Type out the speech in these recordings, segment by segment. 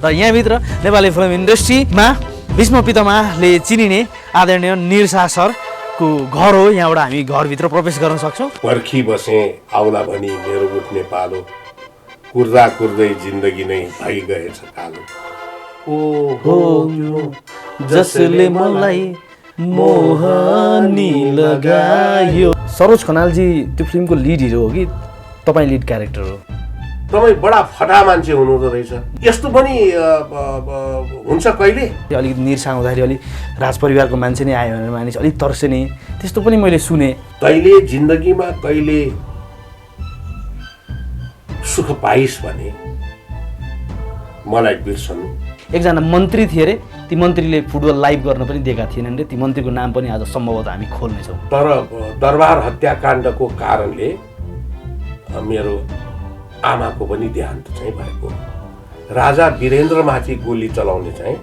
र यहाँभित्र नेपाली फिल्म इन्डस्ट्रीमा भीष्म पितामहले चिनिने आदरणीय निरसा सरको घर हो। यहाँबाट हामी घरभित्र प्रवेश गर्न सक्छौँ। पर्खी बसेँ आउला भनी मेरो उठ्ने पालो, कुर्दा कुर्दै जिन्दगी नै भइगएछ कालो। ओहो जसले मलाई मोहनी लगायो। सरोज खनालजी त्यो फिल्मको लिड हिरो हो कि तपाईँ लिड क्यारेक्टर हो? तपाईँ बडा फटा मान्छे हुनुहुँदो रहेछ। यस्तो पनि हुन्छ कहिले? अलिकति निरसा हुँदाखेरि अलिक राजपरिवारको मान्छे नै आयो भनेर मानिस अलिक तर्सेने त्यस्तो पनि मैले सुने। तैँले जिन्दगीमा कहिले सुख पाइस् भने मलाई बिर्सनु। एकजना मन्त्री थिए अरे, ती मन्त्रीले फुटबल लाइभ गर्न पनि दिएका थिएनन् रे। ती मन्त्रीको नाम पनि आज सम्भवतः हामी खोल्नेछौँ। तर दरबार हत्याकाण्डको कारणले मेरो आमाको पनि देहान्त चाहिँ भएको। राजा वीरेन्द्रमाथि गोली चलाउने चाहिँ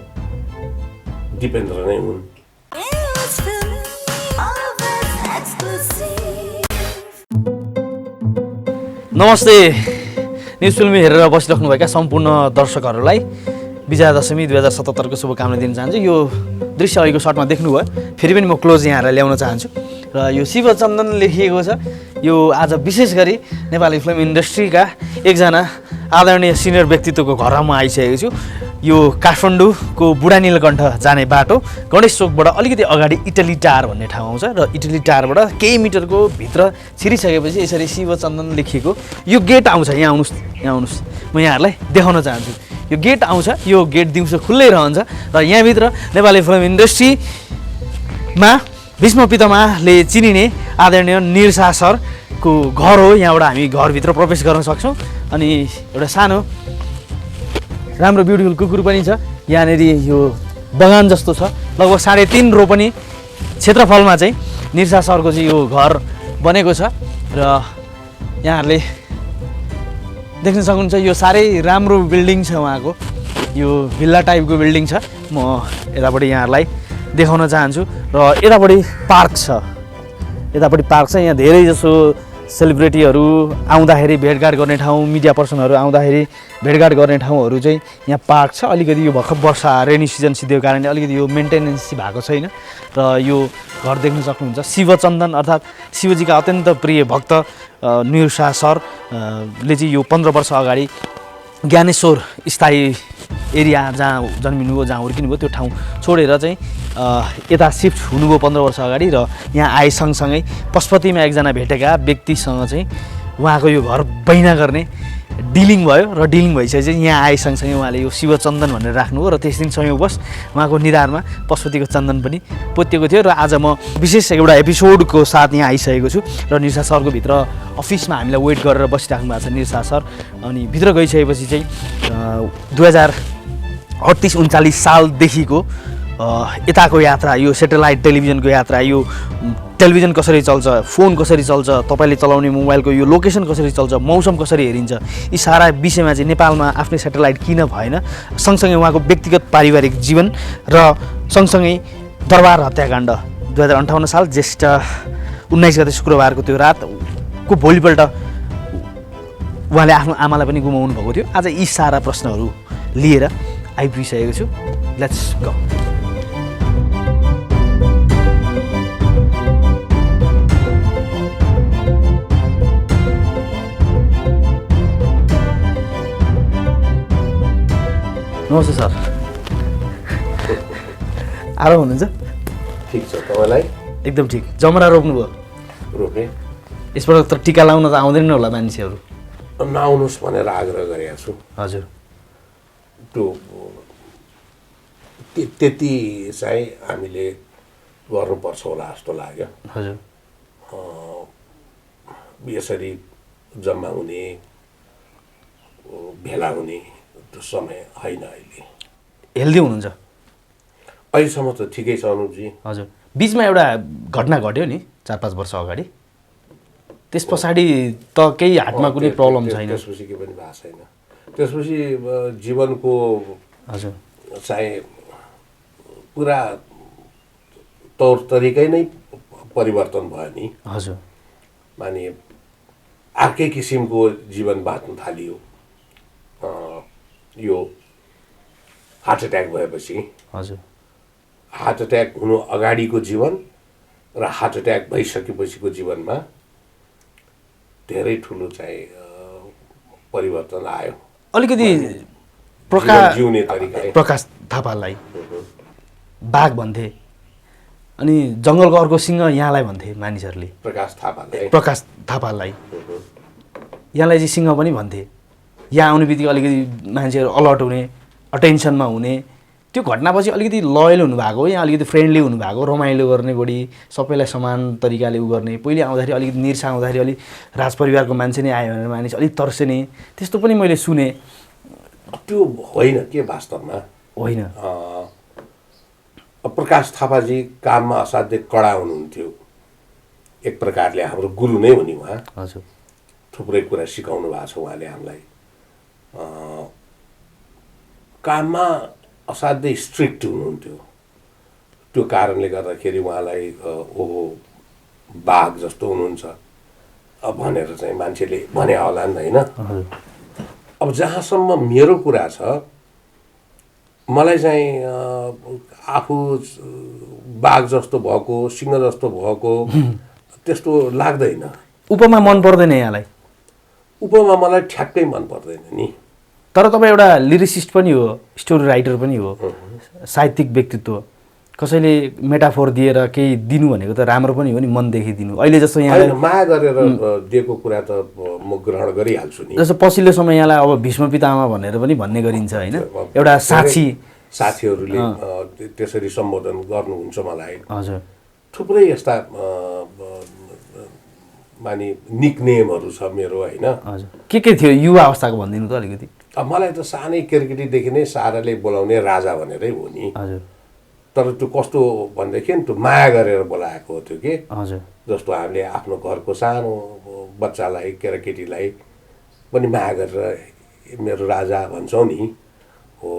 दिपेन्द्र नै हुन्। नमस्ते, न्युज फिल्म हेरेर बसिराख्नुभएका सम्पूर्ण दर्शकहरूलाई विजयादशमी 2077 को शुभकामना दिन चाहन्छु। यो दृश्य अहिलेको सर्टमा देख्नुभयो, फेरि पनि म क्लोज यहाँहरूलाई ल्याउन चाहन्छु। र यो शिवचन्दन लेखिएको छ। यो आज विशेष गरी नेपाली फिल्म इन्डस्ट्रीका एकजना आदरणीय सिनियर व्यक्तित्वको घरमा म आइसकेको छु। यो काठमाडौँको बुढा नीलकण्ठ जाने बाटो गणेश चोकबाट अलिकति अगाडि इटली टार भन्ने ठाउँ आउँछ र इटली टारबाट केही मिटरको भित्र छिरिसकेपछि यसरी शिवचन्दन लेखिएको यो गेट आउँछ। यहाँ आउनुहोस्, यहाँ आउनुहोस्, म यहाँहरूलाई देखाउन चाहन्छु। यो गेट आउँछ, यो गेट दिउँसो खुल्लै रहन्छ र यहाँभित्र नेपाली फिल्म इन्डस्ट्रीमा भीष्म पितामहले चिनिने आदरणीय निरसा सरको घर हो। यहाँबाट हामी घरभित्र प्रवेश गर्न सक्छौँ। अनि एउटा सानो राम्रो ब्युटिफुल कुकुर पनि छ। यहाँनिर यो बगान जस्तो छ, लगभग 3.5 रो पनि क्षेत्रफलमा चाहिँ निरसा सरको चाहिँ यो घर बनेको छ। र यहाँहरूले देख्न सक्नुहुन्छ यो साह्रै राम्रो बिल्डिङ छ उहाँको। यो भिल्ला टाइपको बिल्डिङ छ। म यतापट्टि यहाँहरूलाई देखाउन चाहन्छु। र यतापट्टि पार्क छ, यतापट्टि पार्क छ। यहाँ धेरै जसो सेलिब्रेटीहरू आउँदाखेरि भेटघाट गर्ने ठाउँ, मिडिया पर्सनहरू आउँदाखेरि भेटघाट गर्ने ठाउँहरू चाहिँ यहाँ पार्क छ। अलिकति यो भर्खर वर्षा रेनी सिजन सिधेको कारणले अलिकति यो मेन्टेनेन्स भएको छैन। र यो घर देख्न सक्नुहुन्छ शिवचन्दन अर्थात् शिवजीका अत्यन्त प्रिय भक्त निरसा सरले चाहिँ यो 15 वर्ष अगाडि ज्ञानेश्वर स्थायी एरिया जहाँ जन्मिनुभयो, जहाँ हुर्किनुभयो, त्यो ठाउँ छोडेर चाहिँ यता सिफ्ट हुनुभयो 15 वर्ष अगाडि। र यहाँ आए सँगसँगै पशुपतिमा एकजना भेटेका व्यक्तिसँग चाहिँ उहाँको यो घर बैना गर्ने डिलिङ भयो। र डिलिङ भइसकेपछि चाहिँ यहाँ आए सँगसँगै उहाँले यो शिवचन्दन भनेर राख्नुभयो। र त्यस दिन संयोगवश उहाँको निधारमा पशुपतिको चन्दन पनि पोतिएको थियो। र आज म विशेष एउटा एपिसोडको साथ यहाँ आइसकेको छु। र निरसा सरको भित्र अफिसमा हामीलाई वेट गरेर बसिराख्नु भएको छ निरसा सर। अनि भित्र गइसकेपछि चाहिँ 2038-39 सालदेखिको यताको यात्रा, यो सेटेलाइट टेलिभिजनको यात्रा, यो टेलिभिजन कसरी चल्छ, फोन कसरी चल्छ, तपाईँले चलाउने मोबाइलको यो लोकेसन कसरी चल्छ, मौसम कसरी हेरिन्छ, यी सारा विषयमा चाहिँ नेपालमा आफ्नै सेटेलाइट किन भएन, सँगसँगै उहाँको व्यक्तिगत पारिवारिक जीवन र सँगसँगै दरबार हत्याकाण्ड 2058 साल ज्येष्ठ 19 गते शुक्रबारको त्यो रातको भोलिपल्ट उहाँले आफ्नो आमालाई पनि गुमाउनु भएको थियो। आज यी सारा प्रश्नहरू लिएर आइपुगिसकेको छु। Let's go. नमस्ते सर, आराम हुनुहुन्छ? ठिक छ, तपाईँलाई? एकदम ठिक। जमरा रोप्नुभयो? रोपेँ। यसपल्ट त टिका लाउन त आउँदैन होला मान्छेहरू? नआउनुहोस् भनेर आग्रह गरेको छु। हजुर। त्यो त्यति चाहिँ हामीले गर्नुपर्छ होला जस्तो लाग्यो। हजुर। यसरी जम्मा हुने, भेला हुने त्यो समय होइन अहिले। हेल्दी हुनुहुन्छ? अहिलेसम्म त ठिकै छ अनुपजी। हजुर। बिचमा एउटा घटना घट्यो नि 4-5 वर्ष अगाडि, त्यस पछाडि त केही हार्टमा कुनै प्रब्लम छैन? त्यसपछि के पनि भएको छैन। त्यसपछि जीवनको हजुर चाहिँ पुरा तौर तरिकै नै परिवर्तन भयो नि। हजुर। माने अर्कै किसिमको जीवन बाँच्न थालियो। यो हार्ट एट्याक भएपछि हजुर हार्ट एट्याक हुनु अगाडिको जीवन र हार्ट एट्याक भइसकेपछिको जीवनमा धेरै ठुलो चाहिँ परिवर्तन आयो अलिकति जीवन जिउने तरिका प्रकाश थापालाई बाघ भन्थे अनि जङ्गलको अर्को सिंह यहाँलाई भन्थे मानिसहरूले प्रकाश थापालाई यहाँलाई चाहिँ सिंह पनि भन्थे यहाँ आउने बित्तिकै अलिकति मान्छेहरू अलर्ट हुने अटेन्सनमा हुने त्यो घटनापछि अलिकति लोयल हुनुभएको हो या अलिकति फ्रेन्डली हुनुभएको रमाइलो गर्ने बढी सबैलाई समान तरिकाले उ गर्ने पहिले आउँदाखेरि अलिकति निर्सा आउँदाखेरि अलिक राजपरिवारको मान्छे नै आयो भनेर मानिस अलिक तर्सेने त्यस्तो पनि मैले सुने त्यो होइन के वास्तवमा होइन प्रकाश थापाजी काममा असाध्यै कडा हुनुहुन्थ्यो एक प्रकारले हाम्रो गुरु नै हुने उहाँ हजुर थुप्रै कुरा सिकाउनु भएको छ उहाँले हामीलाई काममा असाध्यै स्ट्रिक्ट हुनुहुन्थ्यो त्यो कारणले गर्दाखेरि उहाँलाई ओहो बाघ जस्तो हुनुहुन्छ भनेर चाहिँ मान्छेले भने होला नि होइन अब जहाँसम्म मेरो कुरा छ मलाई चाहिँ आफू बाघ जस्तो भएको सिंह जस्तो भएको त्यस्तो लाग्दैन उपमा मन पर्दैन यहाँलाई उपमा मलाई ठ्याक्कै मन पर्दैन नि तर तपाईँ एउटा लिरिसिस्ट पनि हो स्टोरी राइटर पनि हो साहित्यिक व्यक्तित्व कसैले मेटाफोर दिएर केही दिनु भनेको त राम्रो पनि हो नि मनदेखि दिनु अहिले जस्तो यहाँ माया गरेर दिएको कुरा त म ग्रहण गरिहाल्छु नि जस्तो पछिल्लो समय यहाँलाई अब भीष्म पितामह भनेर पनि भन्ने गरिन्छ होइन एउटा साथीहरूले त्यसरी सम्बोधन गर्नुहुन्छ मलाई हजुर थुप्रै यस्ता मानि निकनेमहरू छ मेरो होइन हजुर के थियो युवा अवस्थाको भनिदिनु त अलिकति अब मलाई त सानै केटाकेटीदेखि नै साराले बोलाउने राजा भनेरै हो नि हजुर तर त्यो कस्तो भनेदेखि त्यो माया गरेर बोलाएको हो त्यो के हजुर जस्तो हामीले आफ्नो घरको सानो बच्चालाई केटाकेटीलाई पनि माया गरेर मेरो राजा भन्छौँ नि हो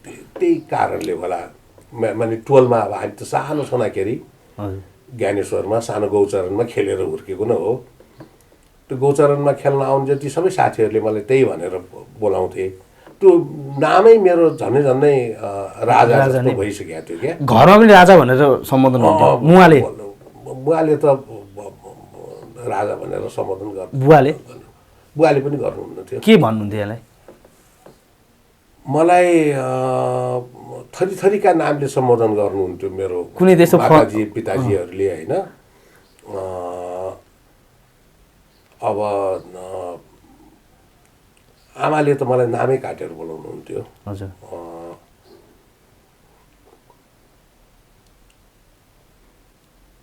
त्यही कारणले होला माने टोलमा अब हामी त सानो छँदाखेरि ज्ञानेश्वरमा सानो गौचरणमा खेलेर हुर्केको न हो त्यो गौचरणमा खेल्न आउने जति सबै साथीहरूले मलाई त्यही भनेर बोलाउँथे त्यो नामै मेरो झन्डै झन्डै राजा जस्तो भइसकेको थियो क्या घरमा पनि राजा भनेर सम्बोधन हुन्थ्यो बुवाले त राजा भनेर सम्बोधन गर्नु बुवाले पनि गर्नुहुन्न थियो के भन्नुहुन्थ्यो यसलाई मलाई थरी थरीका नामले सम्बोधन गर्नुहुन्थ्यो मेरो कुनै त्यस्तो माताजी पिताजीहरूले होइन अब आमाले त मलाई नामै काटेर बोलाउनुहुन्थ्यो हजुर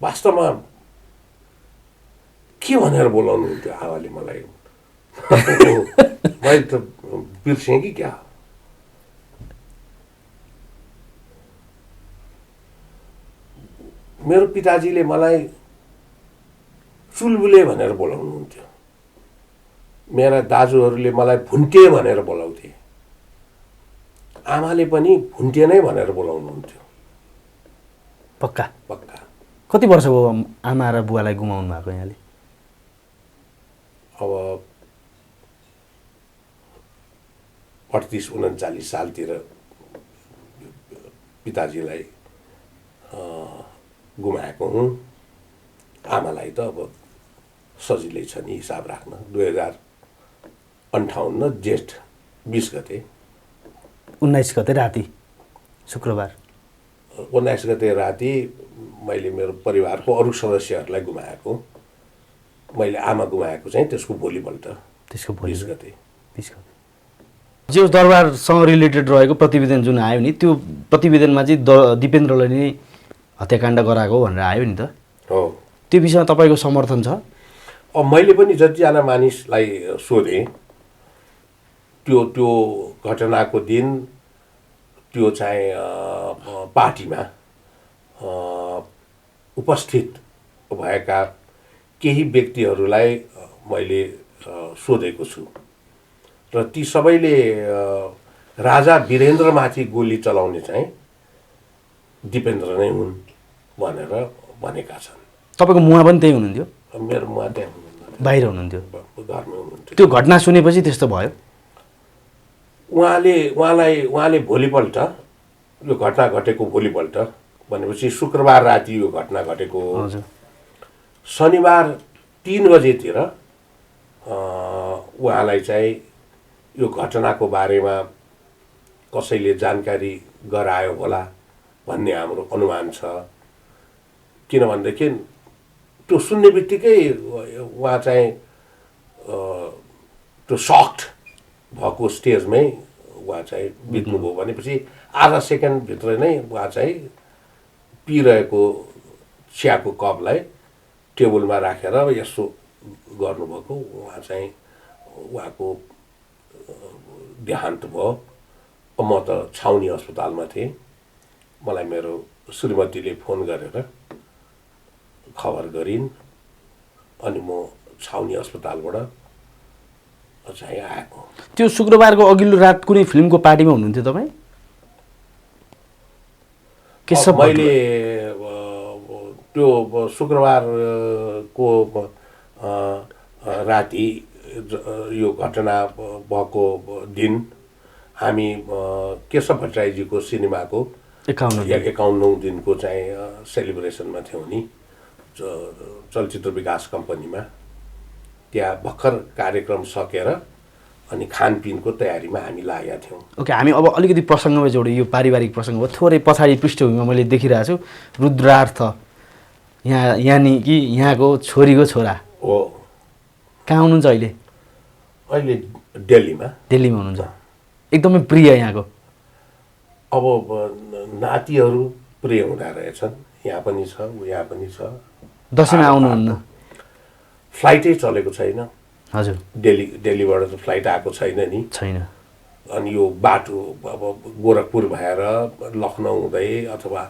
वास्तवमा के भनेर बोलाउनुहुन्थ्यो आमाले मलाई मैले त बिर्सेँ कि क्या मेरो पिताजीले मलाई चुलबुले भनेर बोलाउनुहुन्थ्यो मेरा दाजुहरूले मलाई भुन्टे भनेर बोलाउँथे आमाले पनि भुन्टे नै भनेर बोलाउनुहुन्थ्यो पक्का पक्का कति वर्ष भयो आमा र बुवालाई गुमाउनु भएको यहाँले अब 38-39 सालतिर पिताजीलाई गुमाएको हुँ आमालाई त अब सजिलै छ नि हिसाब राख्न 2058 जेठ 20 गते 19 गते राति शुक्रबार 19 गते राति मैले मेरो परिवारको अरू सदस्यहरूलाई गुमाएको मैले आमा गुमाएको चाहिँ त्यसको भोलिपल्ट 20 गते जो दरबारसँग रिलेटेड रहेको प्रतिवेदन जुन आयो नि त्यो प्रतिवेदनमा चाहिँ दिपेन्द्रले नै हत्याकाण्ड गराएको भनेर आयो नि त हो त्यो विषयमा तपाईँको समर्थन छ अब मैले पनि जतिजना मानिसलाई सोधेँ त्यो त्यो घटनाको दिन त्यो चाहिँ पार्टीमा उपस्थित भएका केही व्यक्तिहरूलाई मैले सोधेको छु र ती सबैले राजा वीरेन्द्रमाथि गोली चलाउने चाहिँ दिपेन्द्र नै हुन् भनेर भनेका छन् तपाईँको मुवा पनि त्यही हुनुहुन्थ्यो मेरो मुवा त्यहाँ हुनुहुन्थ्यो बाहिर हुनुहुन्थ्यो घरमा हुनुहुन्थ्यो त्यो घटना सुनेपछि त्यस्तो भयो उहाँले भोलिपल्ट यो घटना घटेको भोलिपल्ट भनेपछि शुक्रबार राति यो घटना घटेको हो। हजुर शनिबार 3 बजेतिर उहाँलाई चाहिँ यो घटनाको बारेमा कसैले जानकारी गरायो होला भन्ने हाम्रो अनुमान छ। किनभनेदेखि त्यो सुन्ने बित्तिकै उहाँ चाहिँ त्यो सक्ड भएको स्टेजमै उहाँ चाहिँ बित्नुभयो। भनेपछि आधा सेकेन्डभित्र नै उहाँ चाहिँ पिइरहेको चियाको कपलाई टेबलमा राखेर यसो गर्नुभएको, उहाँ चाहिँ उहाँको देहान्त भयो। म त छाउनी अस्पतालमा थिएँ। मलाई मेरो श्रीमतीले फोन गरेर खबर गरिन् अनि म छाउनी अस्पतालबाट चाहिँ आएको। त्यो शुक्रबारको अघिल्लो रात कुनै फिल्मको पार्टीमा हुनुहुन्थ्यो तपाईँ? के सब मैले त्यो शुक्रबारको राति यो घटना भएको दिन हामी केशव भट्टराईजीको सिनेमाको 51औं दिनको चाहिँ सेलिब्रेसनमा थियौँ नि चलचित्र विकास कम्पनीमा। त्यहाँ भर्खर कार्यक्रम सकेर अनि खानपिनको तयारीमा हामी लागेका थियौँ। ओके, हामी अब अलिकति प्रसङ्गमा जोड्यो। यो पारिवारिक प्रसङ्ग हो। थोरै पछाडि पृष्ठभूमिमा मैले देखिरहेको छु रुद्रार्थ, यानि कि यहाँको छोरीको छोरा हो। कहाँ हुनुहुन्छ अहिले? अहिले दिल्लीमा हुनुहुन्छ। एकदमै प्रिय यहाँको। अब नातिहरू प्रिय हुँदा रहेछन्। यहाँ पनि छ, यहाँ पनि छ। दसैँमा आउनुहुन्न? फ्लाइटै चलेको छैन। हजुर, दिल्लीबाट त फ्लाइट आएको छैन नि। छैन। अनि यो बाटो अब गोरखपुर भएर लखनऊ हुँदै अथवा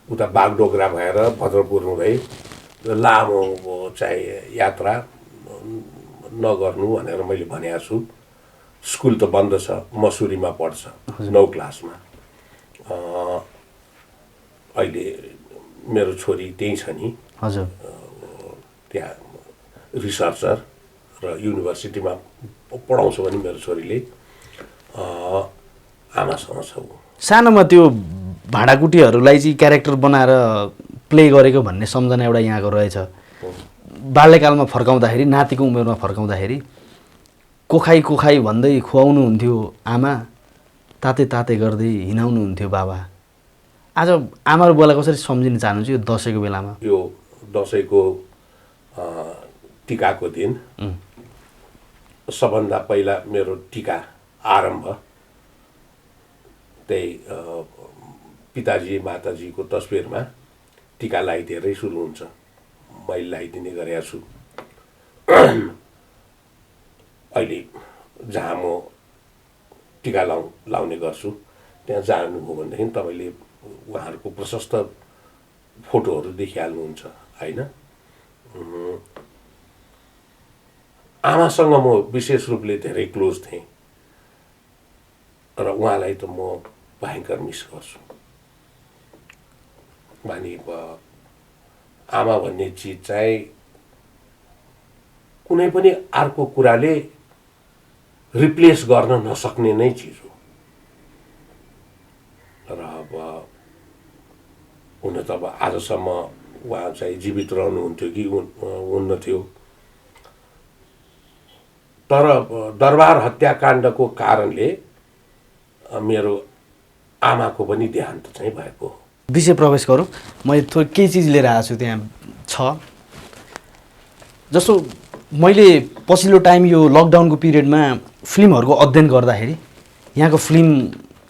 उता बागडोग्रा भएर भद्रपुर हुँदै लामो चाहिँ यात्रा नगर्नु भनेर मैले भनेको छु। स्कुल त बन्द छ, मसुरीमा पढ्छ 9 क्लासमा। अहिले मेरो छोरी त्यहीँ छ नि। हजुर, त्यहाँ रिसर्चर र युनिभर्सिटीमा पढाउँछ भने मेरो छोरीले आमासँग छ। सानोमा त्यो भाँडाकुटीहरूलाई चाहिँ क्यारेक्टर बनाएर प्ले गरेको भन्ने सम्झना एउटा यहाँको रहेछ। बाल्यकालमा फर्काउँदाखेरि, नातिको उमेरमा फर्काउँदाखेरि कोखाई भन्दै खुवाउनुहुन्थ्यो आमा, ताते ताते गर्दै हिँडाउनुहुन्थ्यो बाबा। आज आमा र बुवालाई कसरी सम्झिन चाहनुहुन्छ यो दसैँको बेलामा? यो दसैँको टिकाको दिन सबभन्दा पहिला मेरो टिका आरम्भ त्यही पिताजी माताजीको तस्बिरमा टिका लगाइदिएरै सुरु हुन्छ। मैले लगाइदिने गरेको छु। अहिले जहाँ म टिका लाउने गर्छु त्यहाँ जानुभयो भनेदेखि तपाईँले उहाँहरूको प्रशस्त फोटोहरू देखिहाल्नुहुन्छ होइन। आमासँग म विशेष रूपले धेरै क्लोज थिएँ र उहाँलाई त म भयङ्कर मिस गर्छु। मानि आमा भन्ने चिज चाहिँ कुनै पनि अर्को कुराले रिप्लेस गर्न नसक्ने नै चिज हो। र अब हुन त अब आजसम्म उहाँ चाहिँ जीवित रहनुहुन्थ्यो कि हुन्न थियो, तर दरबार हत्याकाण्डको कारणले मेरो आमाको पनि देहान्त चाहिँ भएको हो। विषय प्रवेश गरौँ। मैले थोरै केही चिज लिएर आएको छु, त्यहाँ छ। जस्तो मैले पछिल्लो टाइम यो लकडाउनको पिरियडमा फिल्महरूको अध्ययन गर्दाखेरि यहाँको फिल्म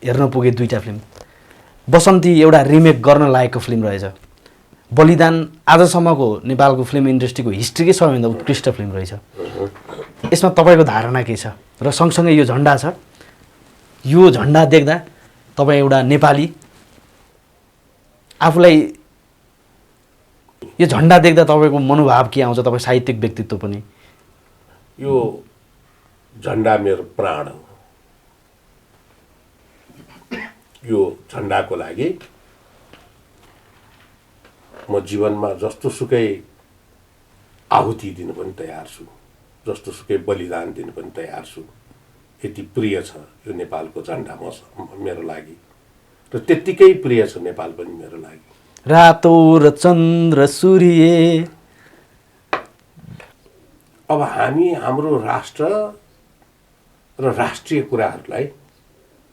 हेर्न पुगेँ। 2टा फिल्म। बसन्ती एउटा रिमेक गर्न लागेको फिल्म रहेछ। बलिदान आजसम्मको नेपालको फिल्म इन्डस्ट्रीको हिस्ट्रीकै सबैभन्दा उत्कृष्ट फिल्म रहेछ। यसमा तपाईँको धारणा के छ? र सँगसँगै यो झन्डा छ, यो झन्डा देख्दा तपाईँ एउटा नेपाली आफूलाई यो झन्डा देख्दा तपाईँको मनोभाव के आउँछ? तपाईँ साहित्यिक व्यक्तित्व पनि। यो झन्डा मेरो प्राण हो। यो झन्डाको लागि म जीवनमा जस्तो सुकै आहुति दिन पनि तयार छु, जस्तो सुकै बलिदान दिन पनि तयार छु। यति प्रिय छ यो नेपालको झन्डा मेरो लागि र त्यत्तिकै प्रिय छ नेपाल पनि मेरो लागि। रातो र चन्द्र सूर्य। अब हामी हाम्रो राष्ट्र र राष्ट्रिय कुराहरूलाई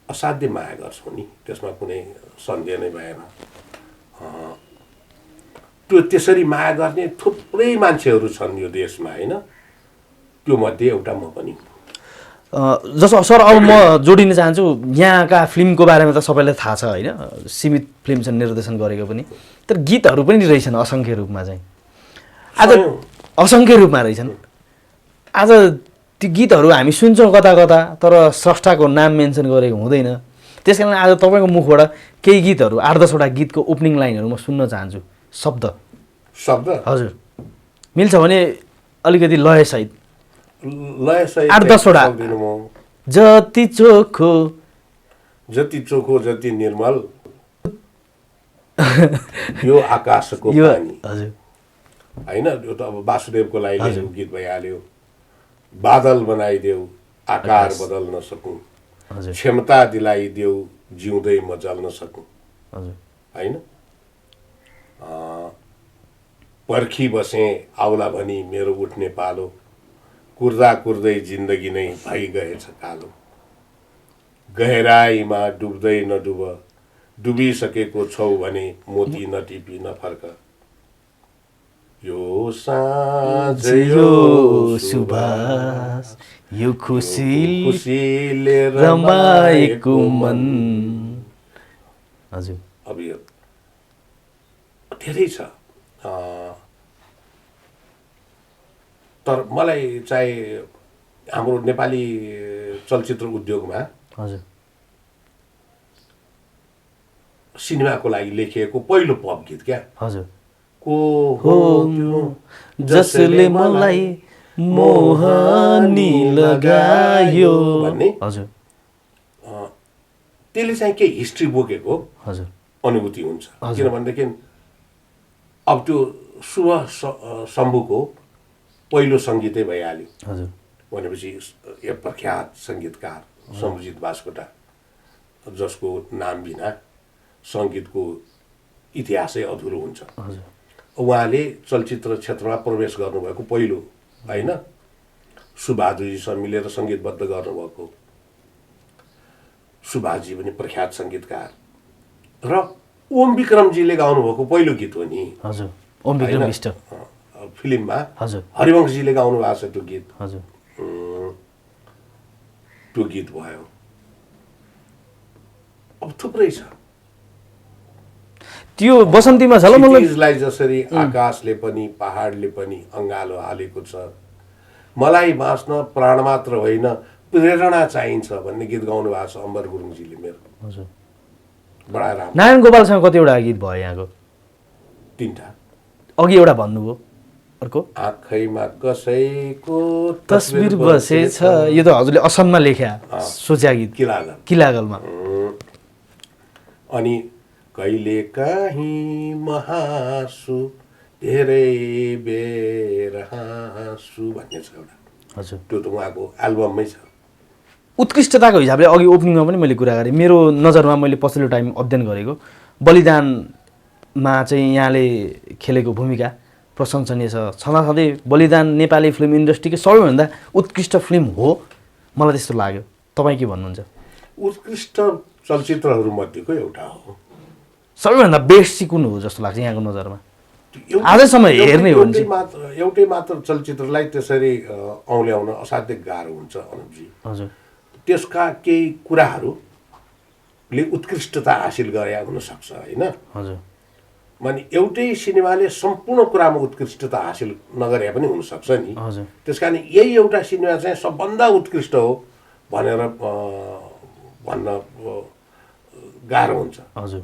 असाध्य माया गर्छौँ नि, त्यसमा कुनै सन्देह नै भएन। त्यो त्यसरी माया गर्ने थुप्रै मान्छेहरू छन् यो देशमा, होइन? त्यो मध्ये एउटा म पनि। जस्तो सर अब म जोडिन चाहन्छु, यहाँका फिल्मको बारेमा त सबैलाई थाहा छ होइन, सीमित फिल्म छन् निर्देशन गरेको पनि, तर गीतहरू पनि रहेछन् असङ्ख्य रूपमा चाहिँ। आज असङ्ख्य रूपमा रहेछन्। आज त्यो गीतहरू हामी सुन्छौँ कता कता, तर स्रष्टाको नाम मेन्सन गरेको हुँदैन। त्यस कारण आज तपाईँको मुखबाट केही गीतहरू 8-10वटा गीतको ओपनिङ लाइनहरू म सुन्न चाहन्छु। शब्द हजुर मिल्छ भने अलिकति लयसहित। लय सहित 8-10वटा। जति चोखो जति निर्मल यो आकाशको पानी, हजुर होइन? यो त अब वासुदेवको लागि गीत भइहाल्यो। बादल बनाइदेऊ आकार बदल्न सकूँ, क्षमता दिलाइदेऊ जिउँदै म जल्न सकूँ, होइन? पर्खी बसेँ आउला भनी मेरो उठ्ने पालो, कुर्दा कुर्दै जिन्दगी नै भइगएछ कालो, गहराईमा डुब्दै नडुब डुबिसकेको छौ भने मोती नटिपी नफर्क, यो साँझ यो सुबास यो खुसीले रमाएको मन। हजुर अब यो धेरै छ, तर मलाई चाहिँ हाम्रो नेपाली चलचित्र उद्योगमा हजुर सिनेमाको लागि लेखिएको पहिलो पप गीत क्या, हजुर को हो जसले मलाई मोहनी लगायो भन्ने, हजुर त्यसले चाहिँ के हिस्ट्री बोकेको हजुर अनुभूति हुन्छ। किनभनेदेखि अब त्यो शुभ शम्भुको पहिलो सङ्गीतै भइहाल्यो। हजुर भनेपछि एक प्रख्यात सङ्गीतकार शम्भुजित बास्कोटा, जसको नाम बिना सङ्गीतको इतिहासै अधुरो हुन्छ। उहाँले चलचित्र क्षेत्रमा प्रवेश गर्नुभएको पहिलो, होइन? सुभाषजीसँग मिलेर सङ्गीतबद्ध गर्नुभएको। सुभाषजी पनि प्रख्यात सङ्गीतकार र ओम विक्रमजीले गाउनुभएको पहिलो गीत हो नि। हजुर ओम विक्रम विष्ट फिल्ममा हजुर हरिवंशजीले गाउनु भएको छ त्यो गीत। हजुर त्यो गीत भयो। अब थुप्रै छ। त्यो बसन्तीमा क्षितिजलाई जसरी आकाशले पनि पहाडले पनि अँगालो हालेको छ, मलाई बाँच्न प्राण मात्र होइन प्रेरणा चाहिन्छ भन्ने गीत गाउनु भएको छ अम्बर गुरुङजीले मेरो। हजुर बडा राम्रो। नारायण गोपालसँग कतिवटा गीत भयो यहाँको? 3टा। अघि एउटा भन्नुभयो, अर्को आँखैमा कसैको तस्बिर बसेछ, यो त हजुरले असममा लेख्या सोच्या गीत किलागलमा। अनि कहिले काहीँ महासु धेरै बेर हाँसु भन्ने छ एउटा। हजुर त्यो त उहाँको एल्बममै छ। उत्कृष्टताको हिसाबले अघि ओपनिङमा पनि मैले कुरा गरेँ, मेरो नजरमा मैले पछिल्लो टाइम अध्ययन गरेको बलिदानमा चाहिँ यहाँले खेलेको भूमिका प्रशंसनीय छ। छँदाछँदै बलिदान नेपाली फिल्म इन्डस्ट्रीकै सबैभन्दा उत्कृष्ट फिल्म हो, मलाई त्यस्तो लाग्यो। तपाईँ के भन्नुहुन्छ? उत्कृष्ट चलचित्रहरूमध्येको एउटा हो। सबैभन्दा बेस्ट चाहिँ कुन हो जस्तो लाग्छ यहाँको नजरमा? आजसम्म हेर्ने हो भने एउटै मात्र चलचित्रलाई त्यसरी औँल्याउन असाध्यै गाह्रो हुन्छ अनुपजी। हजुर त्यसका केही कुराहरूले उत्कृष्टता हासिल गरे हुनसक्छ, होइन? हजुर माने एउटै सिनेमाले सम्पूर्ण कुरामा उत्कृष्टता हासिल नगरे पनि हुनसक्छ नि। हजुर त्यस कारण यही एउटा सिनेमा चाहिँ सबभन्दा उत्कृष्ट हो भनेर भन्न गाह्रो हुन्छ। हजुर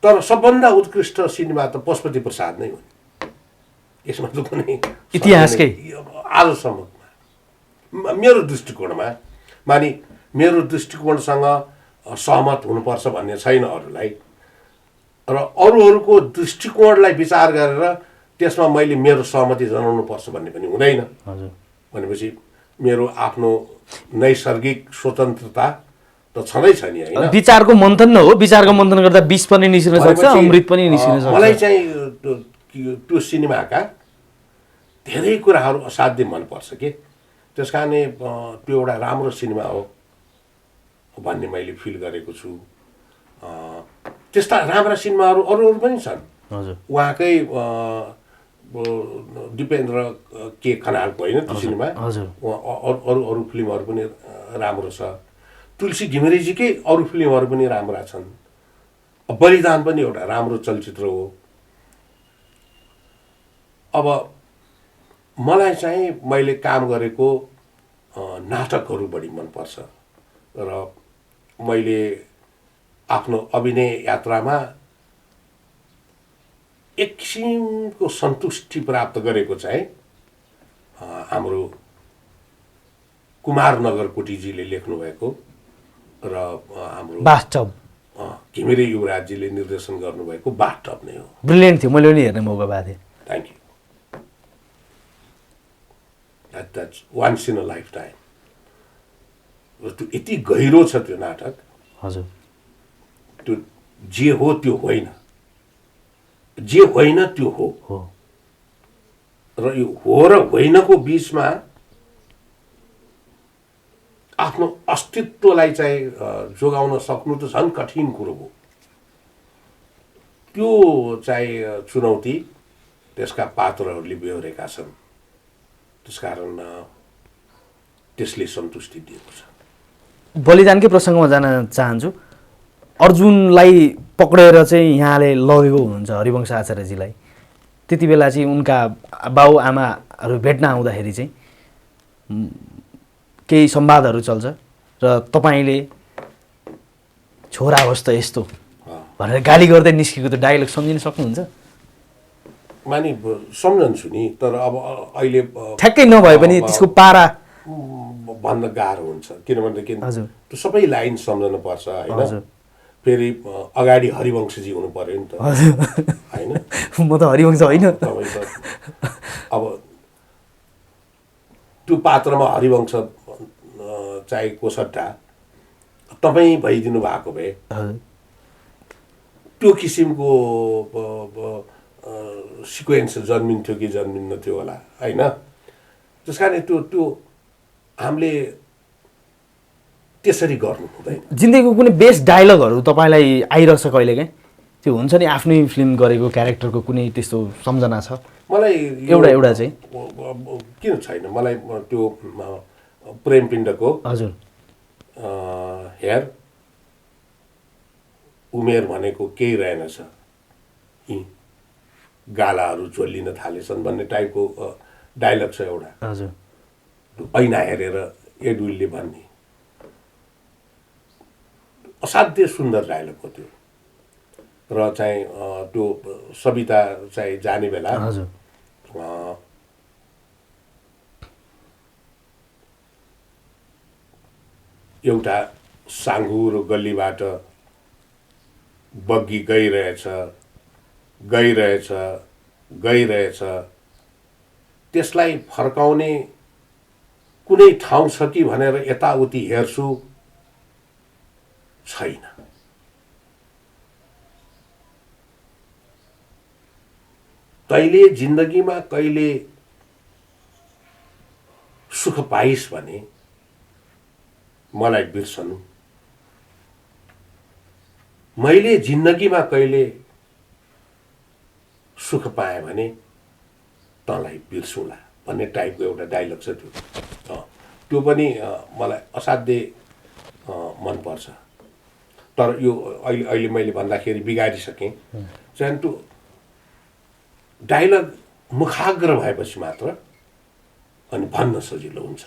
तर सबभन्दा उत्कृष्ट सिनेमा त पशुपति प्रसाद नै हो। यसमा त कुनै इतिहासकै आजसम्ममा मेरो दृष्टिकोणमा, माने मेरो दृष्टिकोणसँग सहमत हुनुपर्छ भन्ने छैन अरूलाई, र अरूहरूको दृष्टिकोणलाई विचार गरेर त्यसमा मैले मेरो सहमति जनाउनु पर्छ भन्ने पनि हुँदैन। हजुर भनेपछि मेरो आफ्नो नैसर्गिक स्वतन्त्रता त छँदैछ नि होइन। विचारको मन्थन न हो, विचारको मन्थन गर्दा विष पनि निस्किन सक्छ, अमृत पनि निस्किन सक्छ। मलाई चाहिँ त्यो सिनेमाका धेरै कुराहरू असाध्यै मनपर्छ कि त्यस कारणले त्यो एउटा राम्रो सिनेमा हो भन्ने मैले फिल गरेको छु। त्यस्ता राम्रा सिनेमाहरू अरू पनि छन्। हजुर उहाँकै दिपेन्द्र के खनालको होइन त्यो सिनेमा, हजुर अरू अरू फिल्महरू पनि राम्रो छ। तुलसी घिमिरेजीकै अरू फिल्महरू पनि राम्रा छन्। बलिदान पनि एउटा राम्रो चलचित्र हो। अब मलाई चाहिँ मैले काम गरेको नाटकहरू बढी मनपर्छ र मैले आफ्नो अभिनय यात्रामा एक किसिमको सन्तुष्टि प्राप्त गरेको चाहिँ हाम्रो कुमार नगरकोटीजीले लेख्नुभएको र हाम्रो बाथटब घिमिरे युवराजजीले निर्देशन गर्नुभएको बाथटब नै हो। ब्रिलियन्ट थियो, मैले पनि हेर्ने मौका पाएको थिएँ। Thank you. That's once in a life time. र त्यो यति गहिरो छ त्यो नाटक। हजुर त्यो जे हो त्यो होइन, जे होइन त्यो हो, र यो हो र होइनको बिचमा आफ्नो अस्तित्वलाई चाहिँ जोगाउन सक्नु त झन् कठिन कुरो हो। त्यो चाहिँ चुनौती त्यसका पात्रहरूले बेहोरेका छन्। त्यसकारण त्यसले सन्तुष्टि दिएको छ। बलिदानकै प्रसङ्गमा जान चाहन्छु। अर्जुनलाई पक्रेर चाहिँ यहाँले लगेको हुनुहुन्छ हरिवंश आचार्यजीलाई। त्यति बेला चाहिँ उनका बाउ आमाहरू भेट्न आउँदाखेरि चाहिँ केही संवादहरू चल्छ र तपाईँले छोरा होस् त यस्तो भनेर गाली गर्दै निस्केको त्यो डायलग सम्झिन सक्नुहुन्छ? मानि सम्झन्छु नि, तर अब अहिले ठ्याक्कै नभए पनि त्यसको पारा भन्न गाह्रो हुन्छ। किनभनेदेखि हजुर त्यो सबै लाइन सम्झनु पर्छ होइन। फेरि अगाडि हरिवंशजी हुनु पर्यो नि त होइन। म त हरिवंश होइन। तपाईँ त अब त्यो पात्रमा हरिवंश चाहिएको सट्टा तपाईँ भइदिनु भएको भए त्यो किसिमको सिक्वेन्स जन्मिन्थ्यो कि जन्मिन्नथ्यो होला होइन। त्यस कारण त्यो हामीले त्यसरी गर्नु हुँदैन। जिन्दगीको कुनै बेस्ट डायलगहरू तपाईँलाई आइरहेछ कहिलेकाहीँ? त्यो हुन्छ नि आफ्नै फिल्म गरेको क्यारेक्टरको कुनै त्यस्तो सम्झना छ? मलाई एउटा चाहिँ किन छैन, मलाई त्यो प्रेमपिण्डको हजुर हेर उमेर भनेको केही रहेनछ, यी गालाहरू चोल्लिन थालेछन् भन्ने टाइपको डायलग छ एउटा। हजुर ऐना हेरेर एडविलले भन्ने असाध्यै सुन्दर डायलग हो त्यो। र चाहिँ त्यो सविता चाहिँ जाने बेला हजुर एउटा साङ्गुरो गल्लीबाट बग्गी गइरहेछ त्यसलाई फर्काउने कुनै ठाउँ छ कि भनेर यताउति हेर्छु, छैन। तैँले जिन्दगीमा कहिले सुख पाइस् भने मलाई बिर्सनु, मैले जिन्दगीमा कहिले सुख पाएँ भने तँलाई बिर्सुला भन्ने टाइपको एउटा डायलग छ त्यो। त्यो पनि मलाई असाध्यै मनपर्छ। तर यो अहिले मैले भन्दाखेरि बिगारिसकेँ। चाहिँ त्यो डायलग मुखाग्र भएपछि मात्र अनि भन्न सजिलो हुन्छ।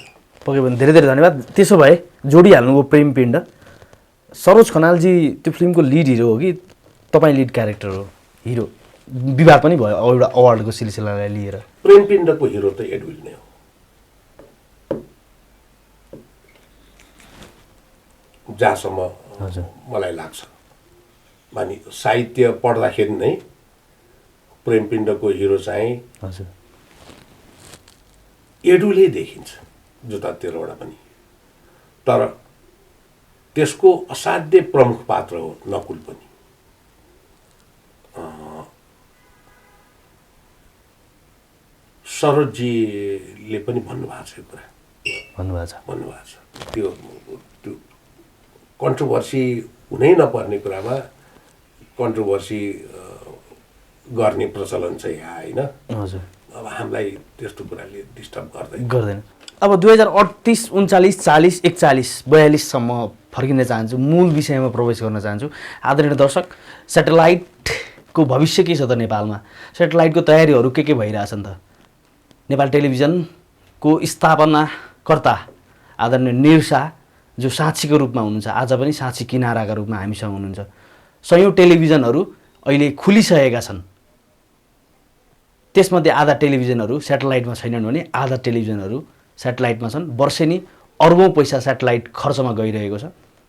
पक्कै पनि धेरै धेरै धन्यवाद। त्यसो भए जोडिहाल्नुभयो प्रेमपिण्ड। सरोज खनालजी त्यो फिल्मको लिड हिरो हो कि तपाईँ लिड क्यारेक्टर हो हिरो? विवाद पनि भयो एउटा अवार्डको सिलसिलालाई लिएर। प्रेमपिण्डको हिरो त एडविल नै हो। जहाँसम्म मलाई लाग्छ, मानि साहित्य पढ्दाखेरि नै प्रेमपिण्डको हिरो चाहिँ एडुलै देखिन्छ जतातिरबाट पनि। तर त्यसको असाध्य प्रमुख पात्र हो नकुल पनि। सरोजजीले पनि भन्नुभएको छ यो कुरा, भन्नुभएको छ। त्यो कन्ट्रोभर्सी हुनै नपर्ने कुरामा कन्ट्रोभर्सी गर्ने प्रचलन छ यहाँ, होइन? हजुर। अब हामीलाई त्यस्तो कुराले डिस्टर्ब गर्दैन। अब 2038, 39, 40, 41, 42सम्म फर्किन चाहन्छु, मूल विषयमा प्रवेश गर्न चाहन्छु। आदरणीय दर्शक, सेटेलाइटको भविष्य के छ त नेपालमा? सेटेलाइटको तयारीहरू के भइरहेछन् त? नेपाल टेलिभिजनको स्थापनाकर्ता आदरणीय निर शाह, जो साँचीको रूपमा हुनुहुन्छ, आज पनि साँची किनाराका रूपमा हामीसँग हुनुहुन्छ। सयौँ टेलिभिजनहरू अहिले खुलिसकेका छन्। त्यसमध्ये आधा टेलिभिजनहरू सेटेलाइटमा छैनन् भने आधा टेलिभिजनहरू सेटेलाइटमा छन्। वर्षेनी अर्बौँ पैसा सेटेलाइट खर्चमा गइरहेको छ।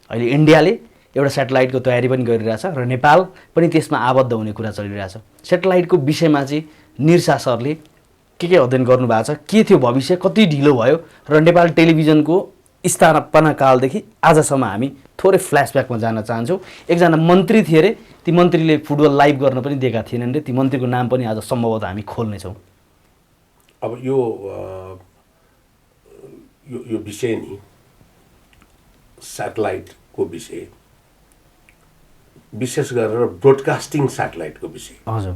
अहिले इन्डियाले एउटा सेटेलाइटको तयारी पनि गरिरहेछ र नेपाल पनि त्यसमा आबद्ध हुने कुरा चलिरहेछ। सेटेलाइटको विषयमा चाहिँ निर शाह सरले के अध्ययन गर्नुभएको छ, के थियो भविष्य, कति ढिलो भयो र नेपाल टेलिभिजनको स्थापना कालदेखि आजसम्म हामी थोरै फ्ल्यासब्याकमा जान चाहन्छौँ। एकजना मन्त्री थिए अरे, ती मन्त्रीले फुटबल लाइभ गर्न पनि दिएका थिएनन् रे, ती मन्त्रीको नाम पनि आज सम्भवतः हामी खोल्नेछौँ। अब यो विषय नि सेटेलाइटको विषय, विशेष गरेर ब्रोडकास्टिङ सेटेलाइटको विषय हजुर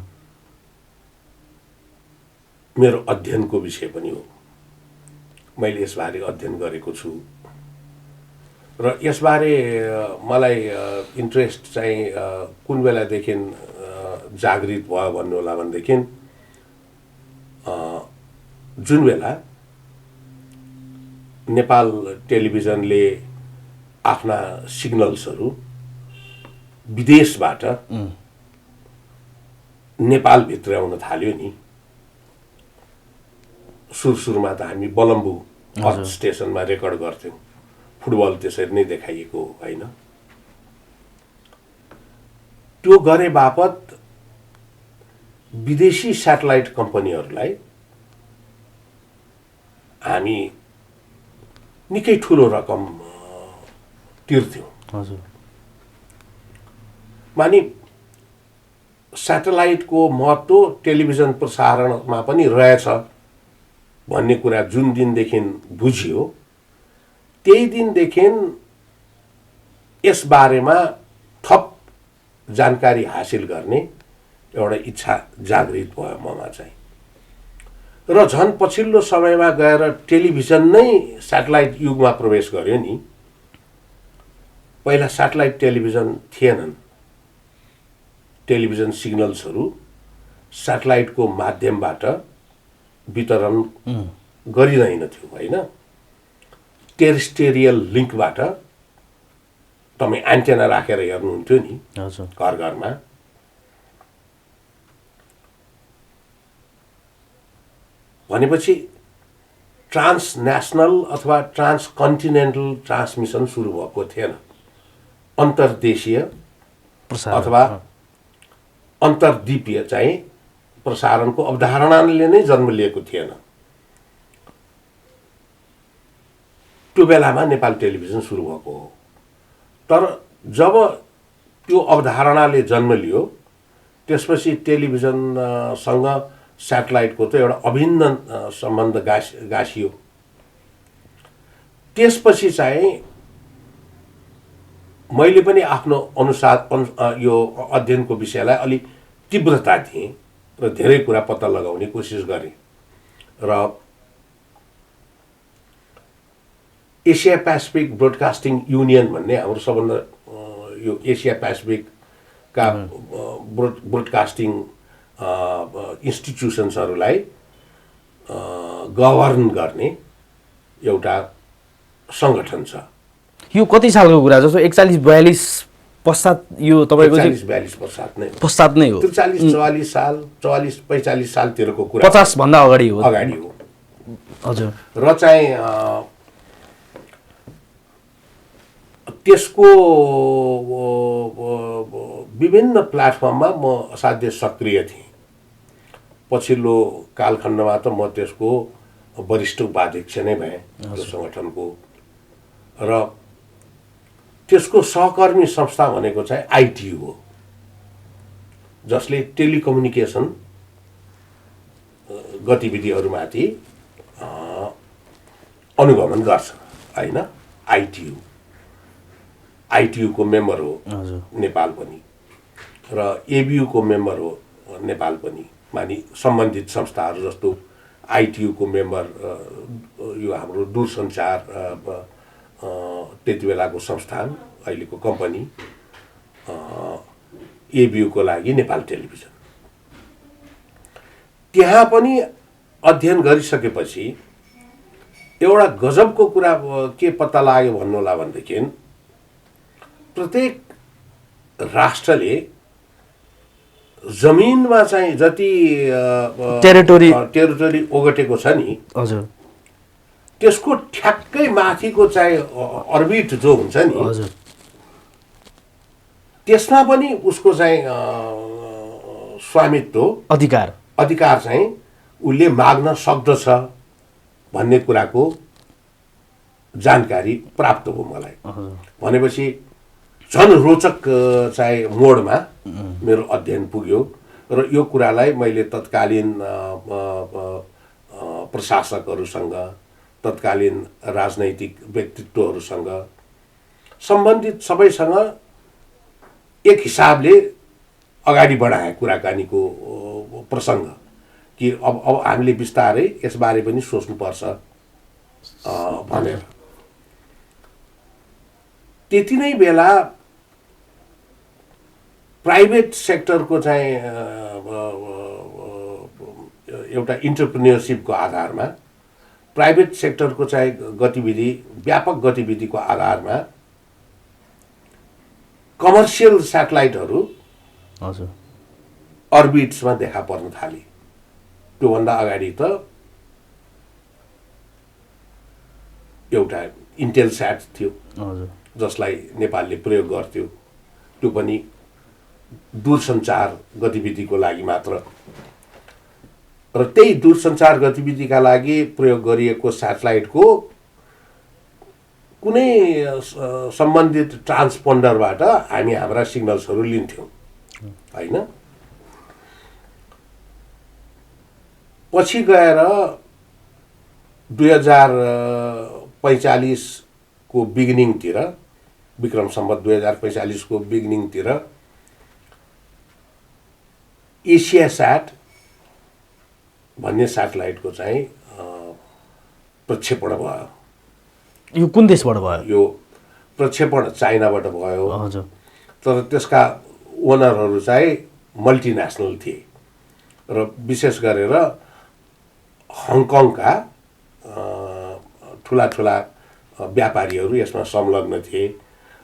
मेरो अध्ययनको विषय पनि हो। मैले यसबारे अध्ययन गरेको छु र यसबारे मलाई इन्ट्रेस्ट चाहिँ कुन बेलादेखि जागृत भयो भन्नु होला भनेदेखि जुन बेला नेपाल टेलिभिजनले आफ्ना सिग्नल्सहरू विदेशबाट नेपालभित्र आउन थाल्यो नि। सुरुमा त हामी बलम्बु अर्थ स्टेसनमा रेकर्ड गर्थ्यौँ, फुटबल त्यसरी नै देखाइएको होइन। त्यो गरे बापत विदेशी सेटेलाइट कम्पनीहरूलाई हामी निकै ठुलो रकम तिर्थ्यौँ। हजुर। मानि सेटेलाइटको महत्त्व टेलिभिजन प्रसारणमा पनि रहेछ भन्ने कुरा जुन दिनदेखि बुझियो, त्यही दिनदेखि यसबारेमा थप जानकारी हासिल गर्ने एउटा इच्छा जागृत भयो ममा चाहिँ। र झन् पछिल्लो समयमा गएर टेलिभिजन नै सेटेलाइट युगमा प्रवेश गर्यो नि। पहिला सेटेलाइट टेलिभिजन थिएनन्। टेलिभिजन सिग्नल्सहरू सेटेलाइटको माध्यमबाट वितरण गरिँदैनथ्यो, होइन? टेरेस्टेरियल लिङ्कबाट तपाईँ एन्टेना राखेर हेर्नुहुन्थ्यो नि घर घरमा। भनेपछि ट्रान्सनेसनल अथवा ट्रान्सकन्टिनेन्टल ट्रान्समिसन सुरु भएको थिएन। अन्तर्देशीय अथवा अन्तर्द्वीपीय चाहिँ प्रसारणको अवधारणाले नै जन्म लिएको थिएन। त्यो बेलामा नेपाल टेलिभिजन सुरु भएको हो। तर जब त्यो अवधारणाले जन्म लियो, त्यसपछि टेलिभिजनसँग सेटेलाइटको त एउटा अभिन्न सम्बन्ध गाँसियो। त्यसपछि चाहिँ मैले पनि आफ्नो अनुसार यो अध्ययनको विषयलाई अलि तीव्रता दिएँ र धेरै कुरा पत्ता लगाउने कोसिस गरेँ। र एसिया पेसिफिक ब्रोडकास्टिङ युनियन भन्ने हाम्रो सबभन्दा यो एसिया पेसिफिकका ब्रोडकास्टिङ इन्स्टिट्युसन्सहरूलाई गभर्न गर्ने एउटा सङ्गठन छ। यो कति सालको कुरा? जस्तो 41-42 पश्चात यो तपाईँको 41-42 पश्चात नै हो। 43-44 साल, 44-45 सालतिरको कुरा, 50 भन्दा अगाडि हो। हजुर। र चाहिँ त्यसको विभिन्न प्लेटफर्ममा म असाध्य सक्रिय थिएँ। पछिल्लो कालखण्डमा त म त्यसको वरिष्ठ उपाध्यक्ष नै भएँ त्यो सङ्गठनको। र त्यसको सहकर्मी संस्था भनेको चाहिँ आइटियु हो, जसले टेलिकम्युनिकेसन गतिविधिहरूमाथि अनुगमन गर्छ होइन। आइटियुको मेम्बर हो नेपाल पनि, र एबियुको मेम्बर हो नेपाल पनि। मानि सम्बन्धित संस्थाहरू जस्तो आइटियुको मेम्बर यो हाम्रो दूरसञ्चार त्यति बेलाको संस्थान, अहिलेको कम्पनी, एबियुको लागि नेपाल टेलिभिजन। त्यहाँ पनि अध्ययन गरिसकेपछि एउटा गजबको कुरा के पत्ता लाग्यो भन्नुहोला भनेदेखि, प्रत्येक राष्ट्रले जमिनमा चाहिँ जति टेरिटोरी ओगटेको छ नि, हजुर, त्यसको ठ्याक्कै माथिको चाहिँ अर्बिट जो हुन्छ नि, हजुर, त्यसमा पनि उसको चाहिँ स्वामित्व अधिकार चाहिँ उसले माग्न सक्दछ भन्ने कुराको जानकारी प्राप्त हो मलाई। भनेपछि झन् रोचक चाहिँ मोडमा मेरो अध्ययन पुग्यो र यो कुरालाई मैले तत्कालीन प्रशासकहरूसँग, तत्कालीन राजनैतिक व्यक्तित्वहरूसँग, सम्बन्धित सबैसँग एक हिसाबले अगाडि बढाए कुराकानीको प्रसङ्ग कि अब हामीले बिस्तारै यसबारे पनि सोच्नुपर्छ भनेर। त्यति नै बेला प्राइभेट सेक्टरको चाहिँ एउटा इन्टरप्रिन्योरसिपको आधारमा, प्राइभेट सेक्टरको चाहिँ गतिविधि, व्यापक गतिविधिको आधारमा कमर्सियल स्याटेलाइटहरू अर्बिट्समा देखा पर्न थाले। त्योभन्दा अगाडि त एउटा इन्टेलस्याट थियो जसलाई नेपालले प्रयोग गर्थ्यो, त्यो पनि दूरसञ्चार गतिविधिको लागि मात्र। र त्यही दूरसञ्चार गतिविधिका लागि प्रयोग गरिएको स्याटेलाइटको कुनै सम्बन्धित ट्रान्सपोन्डरबाट हामी हाम्रा सिग्नल्सहरू लिन्थ्यौँ होइन। पछि गएर 2045 को बिगिनिङतिर, विक्रम सम्वत 2045 को बिगिनिङतिर एसियास्याट भन्ने स्याटेलाइटको चाहिँ प्रक्षेपण भयो। यो कुन देशबाट भयो? यो प्रक्षेपण चाइनाबाट भयो। हजुर। तर त्यसका ओनरहरू चाहिँ मल्टिनेसनल थिए र विशेष गरेर हङकङका ठुला ठुला व्यापारीहरू यसमा संलग्न थिए।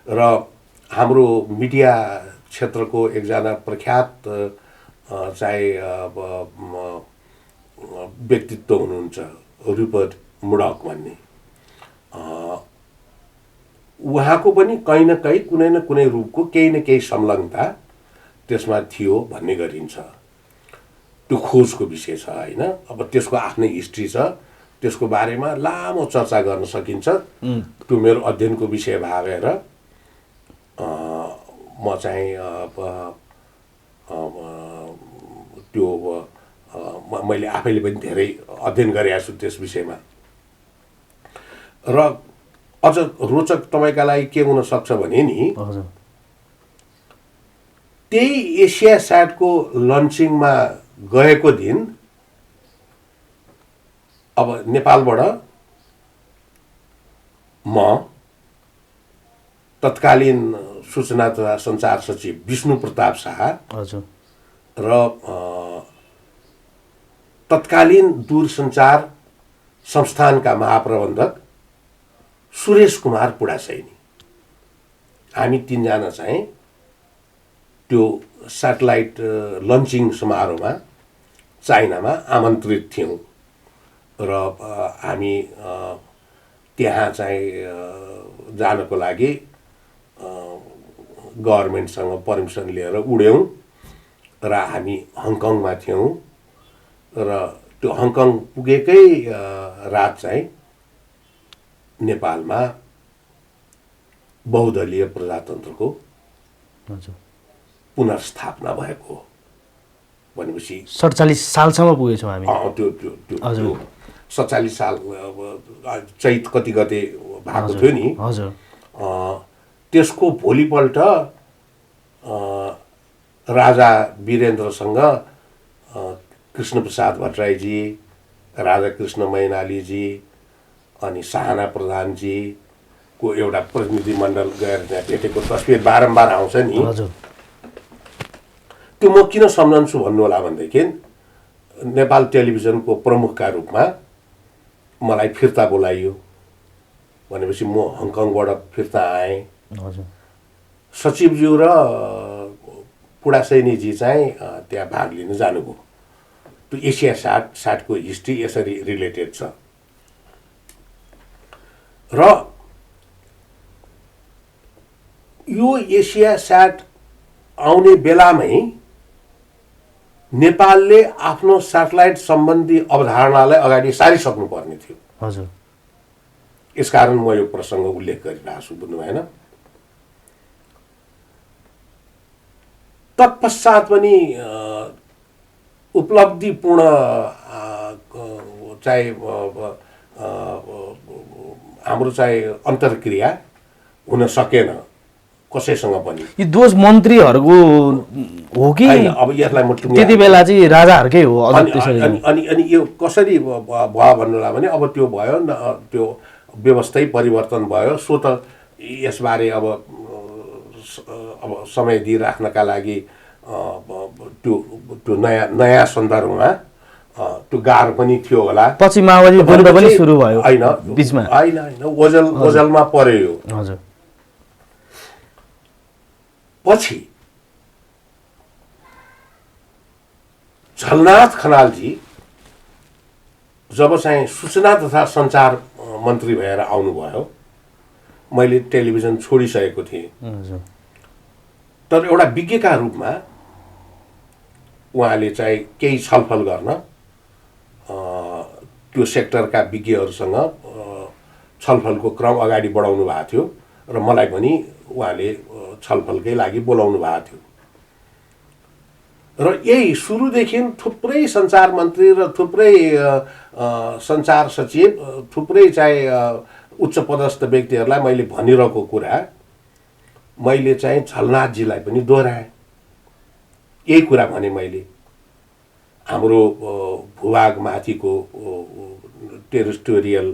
र हाम्रो मिडिया क्षेत्रको एकजना प्रख्यात चाहिँ व्यक्तित्व हुनुहुन्छ रुपर्ट मुर्डक भन्ने, उहाँको पनि कहीँ न कहीँ कुनै न कुनै रूपको केही न केही संलग्नता त्यसमा थियो भन्ने गरिन्छ। त्यो खोजको विषय छ होइन। अब त्यसको आफ्नै हिस्ट्री छ, त्यसको बारेमा लामो चर्चा गर्न सकिन्छ। त्यो मेरो अध्ययनको विषय भएर म चाहिँ त्यो मैले आफैले पनि धेरै अध्ययन गरेको छु त्यस विषयमा। र अझ रोचक तपाईँका लागि के हुन सक्छ भने नि, त्यही एसियास्याटको लन्चिङमा गएको दिन अब नेपालबाट म तत्कालीन सूचना तथा सञ्चार सचिव विष्णु प्रताप शाह र तत्कालीन दूरसञ्चार संस्थानका महाप्रबन्धक सुरेश कुमार पुडासैनी, हामी तीनजना चाहिँ त्यो स्याटेलाइट लन्चिङ समारोहमा चाइनामा आमन्त्रित थियौँ। र हामी त्यहाँ चाहिँ जानको लागि गभर्मेन्टसँग पर्मिसन लिएर उड्यौँ र हामी हङकङमा थियौँ। र त्यो हङकङ पुगेकै रात चाहिँ नेपालमा बहुदलीय प्रजातन्त्रको हजुर पुनर्स्थापना भएको हो भनेपछि 47 सालसम्म पुगेछौँ हामी त्यो त्यो त्यो त्यो 47 साल चैत कति गते भएको थियो नि हजुर त्यसको भोलिपल्ट राजा वीरेन्द्रसँग कृष्णप्रसाद भट्टराईजी राजा कृष्ण मैनालीजी अनि साहना प्रधानजीको एउटा प्रतिनिधिमण्डल गएर त्यहाँ भेटेको तस्बिर बारम्बार आउँछ नि हजुर त्यो म किन सम्झन्छु भन्नु होला भनेदेखि नेपाल टेलिभिजनको प्रमुखका रूपमा मलाई फिर्ता बोलाइयो भनेपछि म हङकङबाट फिर्ता आएँ हजुर सचिवज्यू र पुडासैनीजी चाहिँ त्यहाँ भाग लिन जानुभयो त्यो एसिया साटको हिस्ट्री यसरी रिलेटेड छ र यो एसिया साट आउने बेलामै नेपालले आफ्नो सेटेलाइट सम्बन्धी अवधारणालाई अगाडि सारिसक्नु पर्ने थियो हजुर यसकारण म यो प्रसङ्ग उल्लेख गरिरहेको छु बुझ्नु भएन तत्पश्चात पनि उपलब्धिपूर्ण चाहिँ हाम्रो चाहिँ अन्तर्क्रिया हुन सकेन कसैसँग पनि यी दोष मन्त्रीहरूको हो कि होइन अब यसलाई म त्यति बेला चाहिँ राजाहरूकै हो अझ त्यसरी अनि यो कसरी भयो भन्नुलाई भने अब त्यो भयो त्यो व्यवस्थै परिवर्तन भयो सो त यसबारे अब समय दिइराख्नका लागि त्यो त्यो नयाँ सन्दर्भमा त्यो गाह्रो पनि थियो होला पछि माओवादी द्वन्द्व पनि सुरु भयो होइन बीचमा होइन ओझलमा पर्यो यो हजुर पछि झलनाथ खनालजी जब चाहिँ सूचना तथा सञ्चार मन्त्री भएर आउनुभयो मैले टेलिभिजन छोडिसकेको थिएँ हजुर तर एउटा विज्ञका रूपमा उहाँले चाहिँ केही छलफल गर्न त्यो सेक्टरका विज्ञहरूसँग छलफलको क्रम अगाडि बढाउनु भएको थियो र मलाई पनि उहाँले छलफलकै लागि बोलाउनु भएको थियो र यही सुरुदेखि थुप्रै सञ्चार मन्त्री र थुप्रै सञ्चार सचिव थुप्रै चाहिँ उच्च पदस्थ व्यक्तिहरूलाई मैले भनिरहेको कुरा मैले चाहिँ झलनाथजीलाई पनि दोहोऱ्याएँ यही कुरा भने मैले हाम्रो भूभागमाथिको टेरिटोरियल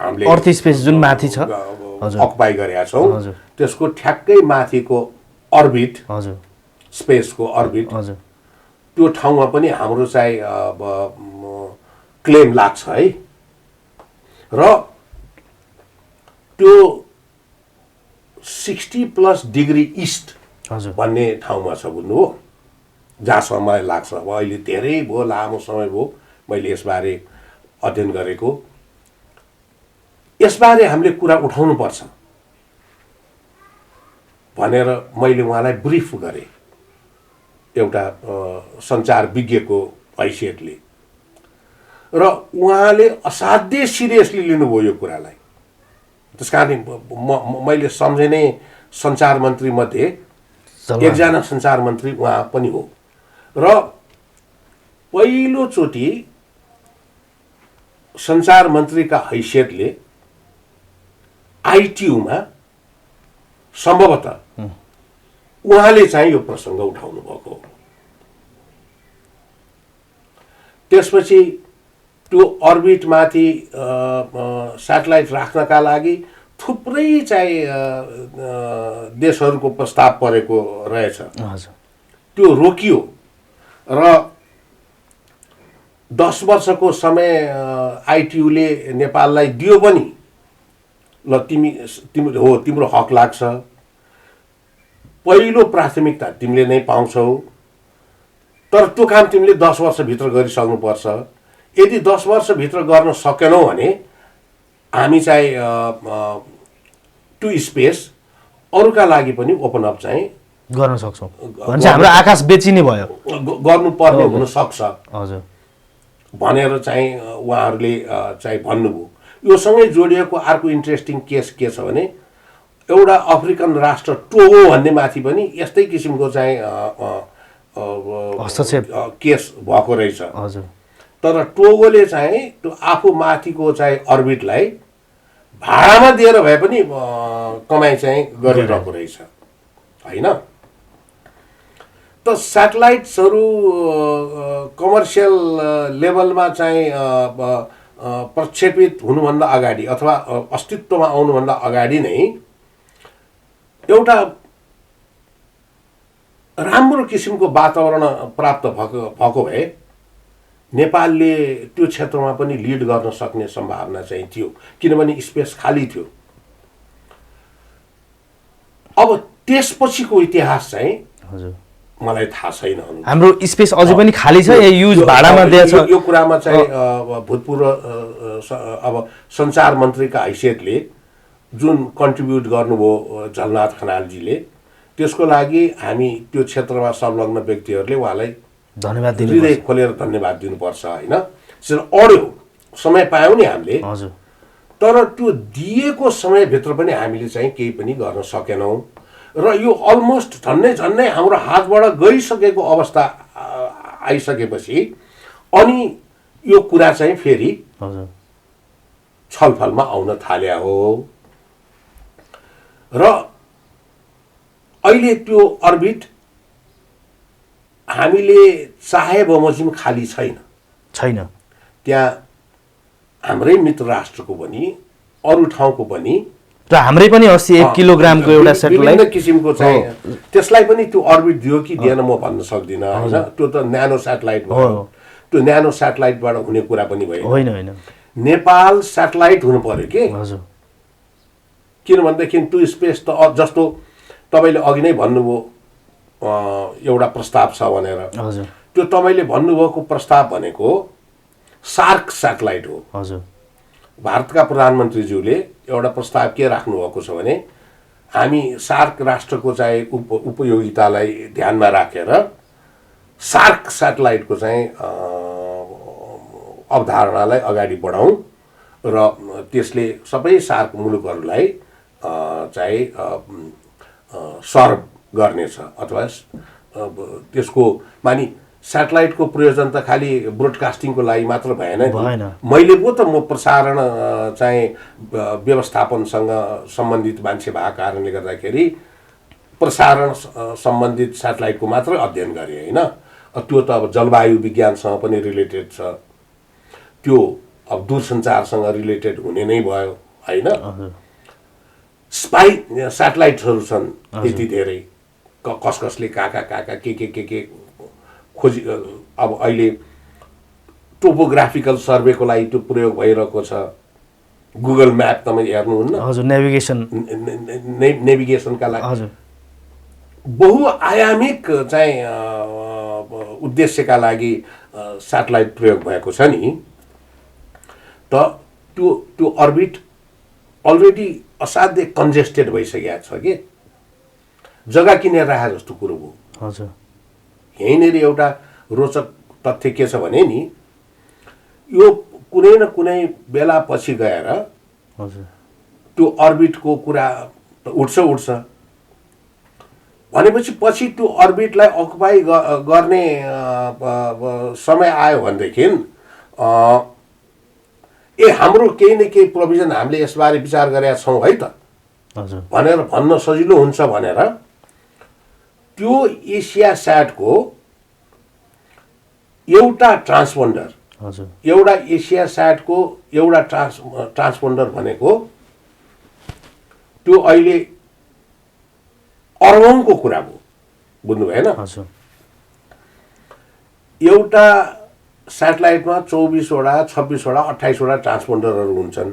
हामीले अर्थ स्पेस जुन माथि छ अकुपाई गरेका छौँ त्यसको ठ्याक्कै माथिको अर्बिट हजुर स्पेसको अर्बिट हजुर त्यो ठाउँमा पनि हाम्रो चाहिँ क्लेम लाग्छ है र त्यो 60+ डिग्री इस्ट हजुर भन्ने ठाउँमा छ बुझ्नु हो जहाँ समय लाग्छ अब अहिले धेरै भयो लामो समय भयो मैले यसबारे अध्ययन गरेको यसबारे हामीले कुरा उठाउनुपर्छ भनेर मैले उहाँलाई ब्रिफ गरेँ एउटा सञ्चार विज्ञको हैसियतले र उहाँले असाध्यै सिरियसली लिनुभयो यो कुरालाई त्यस कारण मैले सम्झने सञ्चार मन्त्री मध्ये एकजना सञ्चार मन्त्री उहाँ पनि हो र पहिलोचोटि सञ्चार मन्त्रीका हैसियतले आइटियुमा सम्भवतः उहाँले चाहिँ यो प्रसङ्ग उठाउनु भएको हो त्यसपछि त्यो अर्बिटमाथि स्याटेलाइट राख्नका लागि थुप्रै चाहिँ देशहरूको प्रस्ताव परेको रहेछ त्यो रोकियो र 10 वर्षको समय आइटियुले नेपाललाई दियो पनि ल तिम्रो हक लाग्छ पहिलो प्राथमिकता तिमीले नै पाउँछौ तर त्यो काम तिमीले 10 वर्षभित्र गरिसक्नुपर्छ यदि 10 वर्षभित्र गर्न सकेनौ भने हामी चाहिँ टु स्पेस अरूका लागि पनि ओपन अप चाहिँ गर्न सक्छौँ भन्छ हाम्रो आकाश बेचिने भयो गर्नुपर्ने हुन सक्छ हजुर भनेर चाहिँ उहाँहरूले चाहिँ भन्नुभयो योसँगै जोडिएको अर्को इन्ट्रेस्टिङ केस के छ भने एउटा अफ्रिकन राष्ट्र टोगो भन्ने माथि पनि यस्तै किसिमको चाहिँ हस्तक्षेप केस भएको रहेछ। हजुर तर टोगोले चाहिँ त्यो आफू माथिको चाहिँ अर्बिटलाई भाडामा दिएर भए पनि कमाइ चाहिँ गरिरहेको रहेछ होइन। त स्याटेलाइट्सहरू कमर्सियल लेभलमा चाहिँ प्रक्षेपित हुनुभन्दा अगाडि अथवा अस्तित्वमा आउनुभन्दा अगाडि नै एउटा राम्रो किसिमको वातावरण प्राप्त भएको भए नेपालले त्यो क्षेत्रमा पनि लिड गर्न सक्ने सम्भावना चाहिँ थियो, किनभने स्पेस खाली थियो। अब त्यसपछिको इतिहास चाहिँ हजुर मलाई थाहा छैन। हाम्रो स्पेस अझै पनि खाली छ, युज भाडामा दिएछ। यो कुरामा चाहिँ भूतपूर्व अब सञ्चार मन्त्रीका हैसियतले जुन कन्ट्रिब्युट गर्नुभयो झलनाथ खनालजीले, त्यसको लागि हामी त्यो क्षेत्रमा संलग्न व्यक्तिहरूले उहाँलाई धन्यवाद दिनु, हृदय खोलेर धन्यवाद दिनुपर्छ होइन। अड्यो समय पायौँ नि हामीले, हजुर, तर त्यो दिएको समयभित्र पनि हामीले चाहिँ केही पनि गर्न सकेनौँ र यो अलमोस्ट झन्नै हाम्रो हातबाट गइसकेको अवस्था आइसकेपछि अनि यो कुरा चाहिँ फेरि छलफलमा आउन थाल्या हो र अहिले त्यो अर्बिट हामीले चाहे बमोजिम खाली छैन। त्यहाँ हाम्रै मित्र राष्ट्रको पनि अरू ठाउँको पनि र हाम्रै पनि 80 किलोग्रामको एउटा सेटेलाइट विभिन्न किसिमको चाहिँ त्यसलाई पनि त्यो अर्बिट दियो कि दिएन म भन्न सक्दिनँ होइन। त्यो त न्यानो स्याटेलाइट हो, त्यो न्यानो स्याटेलाइटबाट हुने कुरा पनि होइन। नेपाल स्याटेलाइट हुनु पर्यो कि, किनभनेदेखि त्यो स्पेस त जस्तो तपाईँले अघि नै भन्नुभयो एउटा प्रस्ताव छ भनेर, त्यो तपाईँले भन्नुभएको प्रस्ताव भनेको सार्क स्याटेलाइट हो। भारतका प्रधानमन्त्रीज्यूले एउटा प्रस्ताव के राख्नुभएको छ भने हामी सार्क राष्ट्रको चाहिँ उपयोगितालाई ध्यानमा राखेर सार्क स्याटेलाइटको चाहिँ अवधारणालाई अगाडि बढाउँ र त्यसले सबै सार्क मुलुकहरूलाई चाहिँ सर्भ गर्नेछ अथवा त्यसको मानि स्याटेलाइटको प्रयोजन त खालि ब्रोडकास्टिङको लागि मात्र भएन। मैले पो त म प्रसारण चाहिँ व्यवस्थापनसँग सम्बन्धित मान्छे भएको कारणले गर्दाखेरि प्रसारण सम्बन्धित स्याटेलाइटको मात्र अध्ययन गरेँ होइन। त्यो त अब जलवायु विज्ञानसँग पनि रिलेटेड छ, त्यो अब दूरसञ्चारसँग रिलेटेड हुने नै भयो होइन। स्पाई स्याटेलाइटहरू छन् यति धेरै, कसले कहाँ के खोजी। अब अहिले टोपोग्राफिकल सर्वेको लागि त्यो प्रयोग भइरहेको छ। गुगल म्याप तपाईँ हेर्नुहुन्न, हजुर, नेभिगेसनका लागि बहुआयामिक चाहिँ उद्देश्यका लागि स्याटेलाइट प्रयोग भएको छ नि। त त्यो अर्बिट अलरेडी असाध्यै कन्जेस्टेड भइसकेको छ कि, जग्गा किनेर राखे जस्तो कुरो भयो। यहीँनिर एउटा रोचक तथ्य के छ भने नि, यो कुनै न कुनै बेला पछि गएर त्यो अर्बिटको कुरा उठ्छ भनेपछि पछि त्यो अर्बिटलाई अकुपाई गर्ने समय आयो भनेदेखि हाम्रो केही न केही प्रोभिजन हामीले यसबारे विचार गरेका छौँ है त भनेर भन्न सजिलो हुन्छ भनेर त्यो एसिया स्याटको एउटा ट्रान्सपोन्डर, एउटा एसिया स्याटको एउटा ट्रान्सपोन्डर भनेको त्यो अहिले अर्बौंको कुरा भयो, बुझ्नु भएन। एउटा स्याटेलाइटमा 24वटा 26वटा 28वटा ट्रान्सपोन्डरहरू हुन्छन्,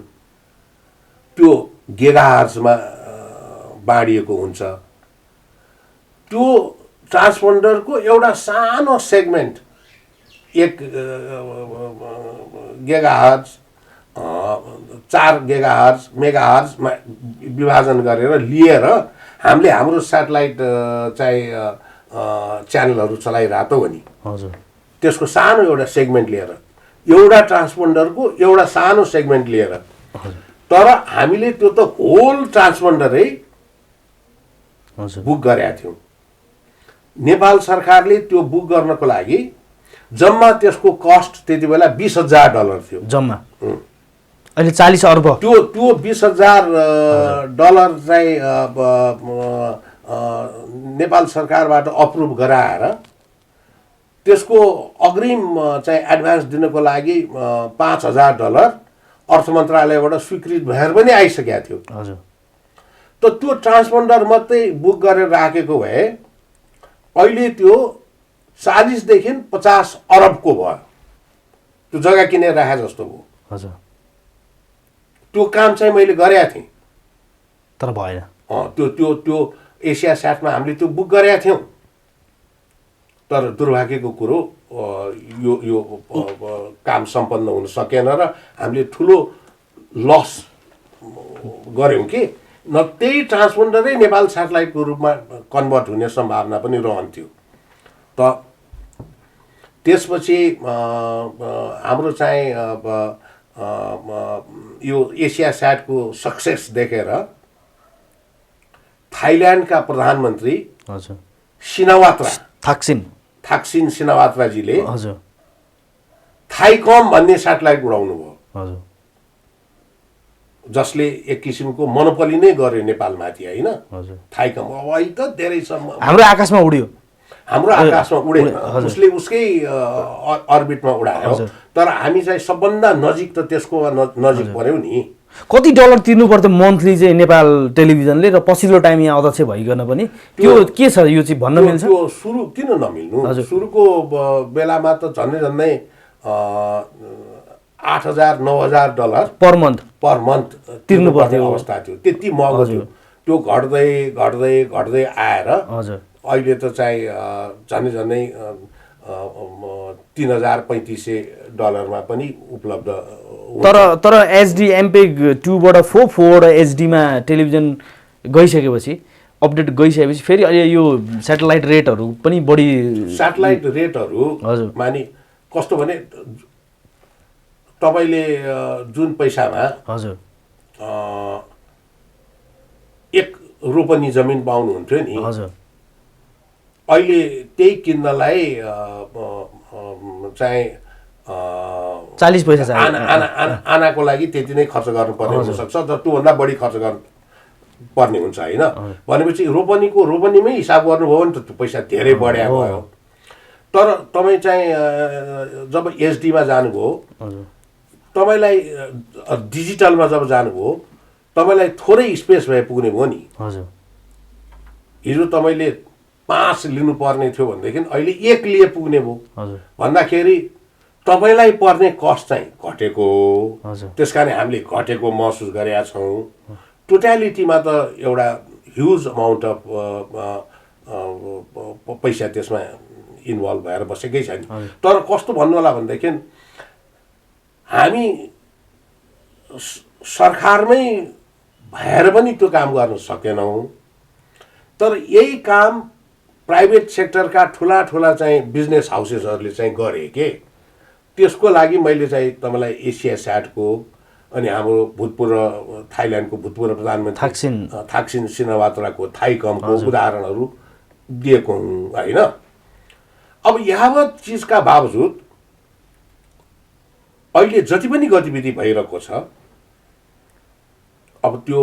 त्यो गिगाहर्जमा बाँडिएको हुन्छ। त्यो ट्रान्सपोन्डरको एउटा सानो सेगमेन्ट 1 गिगाहर्ज 4 गिगाहर्ज मेगाहर्जमा विभाजन गरेर लिएर हामीले हाम्रो स्याटेलाइट चाहिँ च्यानलहरू चलाइरहेको हो नि। त्यसको सानो एउटा सेगमेन्ट लिएर, एउटा ट्रान्सपोन्डरको एउटा सानो सेगमेन्ट लिएर तर हामीले त्यो त होल ट्रान्सपन्डरै हजुर बुक गरेका थियौँ। नेपाल सरकारले त्यो बुक गर्नको लागि जम्मा त्यसको कस्ट त्यति बेला $20,000 थियो जम्मा। अहिले 40 अर्ब। त्यो $20,000 चाहिँ नेपाल सरकारबाट अप्रुभ गराएर त्यसको अग्रिम चाहिँ एडभान्स दिनको लागि $5,000 अर्थ मन्त्रालयबाट स्वीकृत भएर पनि आइसकेको थियो। हजुर। त त्यो ट्रान्सपन्डर मात्रै बुक गरेर राखेको भए अहिले त्यो 40 देखि 50 अरबको भयो। त्यो जग्गा किनेर राखे जस्तो भयो। हजुर। त्यो काम चाहिँ मैले गरेका थिएँ तर भएन। त्यो एसिया स्याटमा हामीले त्यो बुक गरेका थियौँ। तर दुर्भाग्यको कुरो यो काम सम्पन्न हुन सकेन र हामीले ठुलो लस गऱ्यौँ कि न त्यही ट्रान्सपोन्डरै नेपाल सेटेलाइटको रूपमा कन्भर्ट हुने सम्भावना पनि रहन्थ्यो। त त्यसपछि हाम्रो चाहिँ यो एसिया स्याटको सक्सेस देखेर थाइल्यान्डका प्रधानमन्त्री हजुर सिनावात्रा थाक्सिन सिनावात्राजीले हजुर थाइकम भन्ने सेटेलाइट उडाउनु भयो। हजुर। जसले एक किसिमको मोनोपोली नै गर्यो नेपालमाथि होइन। हजुर। थाइकम अब अहिले त धेरैसम्म हाम्रो आकाशमा उड्यो। हाम्रो आकाशमा उडेन, उसले उसकै अर्बिटमा उडायो। तर हामी चाहिँ सबभन्दा नजिक त त्यसको नजिक पर्यौँ नि। कति डलर तिर्नु पर्थ्यो मन्थली चाहिँ नेपाल टेलिभिजनले र पछिल्लो टाइम यहाँ अध्यक्ष भइकन पनि त्यो के छ यो चाहिँ भन्न मिल्छ? त्यो सुरु किन नमिल्नु? सुरुको बेलामा त झन्डै $8,000-9,000 पर मन्थ तिर्नु पर्ने अवस्था थियो। त्यति महँगो थियो। त्यो घट्दै आएर अहिले त चाहिँ झन्डै $3,3500 पनि उपलब्ध। तर एचडी एमपेग 2बाट 4 एचडीमा टेलिभिजन गइसकेपछि अपडेट गइसकेपछि फेरि अहिले यो सेटेलाइट रेटहरू पनि बढी। सेटेलाइट रेटहरू मानि कस्तो भने तपाईँले जुन पैसामा हजुर 1 रोपनी जमिन पाउनुहुन्थ्यो नि हजुर अहिले त्यही किन्नलाई चाहिँ 40 पैसा चाहियो। आनाको लागि त्यति नै खर्च गर्नुपर्ने हुनसक्छ, तर त्योभन्दा बढी खर्च गर्नुपर्ने हुन्छ होइन। भनेपछि रोपनीमै हिसाब गर्नुभयो भने त त्यो पैसा धेरै बढ्या भयो। तर तपाईँ चाहिँ जब एचडीमा जानुभयो, तपाईँलाई डिजिटलमा जब जानुभयो तपाईँलाई थोरै स्पेस भए पुग्ने भयो नि। हिजो तपाईँले 5 लिनुपर्ने थियो भनेदेखि अहिले 1 लिए पुग्ने भयो भन्दाखेरि तपाईँलाई पर्ने कस्ट चाहिँ घटेको हो। त्यस कारण हामीले घटेको महसुस गरेका छौँ। टोटालिटीमा त एउटा ह्युज अमाउन्ट अफ पैसा त्यसमा इन्भल्भ भएर बसेकै छैन। तर कस्तो भन्नु होला भनेदेखि हामी सरकारमै भएर पनि त्यो काम गर्न सकेनौँ। तर यही काम प्राइभेट सेक्टरका ठुला चाहिँ बिजनेस हाउसेसहरूले चाहिँ गरे के। त्यसको लागि मैले चाहिँ तपाईँलाई एसिया स्याटको अनि हाम्रो भूतपूर्व थाइल्यान्डको भूतपूर्व प्रधानमन्त्री थाक्सिन सिनावात्राको थाइकमको उदाहरणहरू दिएको हुँ होइन। अब यावत चिजका बावजुद अहिले जति पनि गतिविधि भइरहेको छ अब त्यो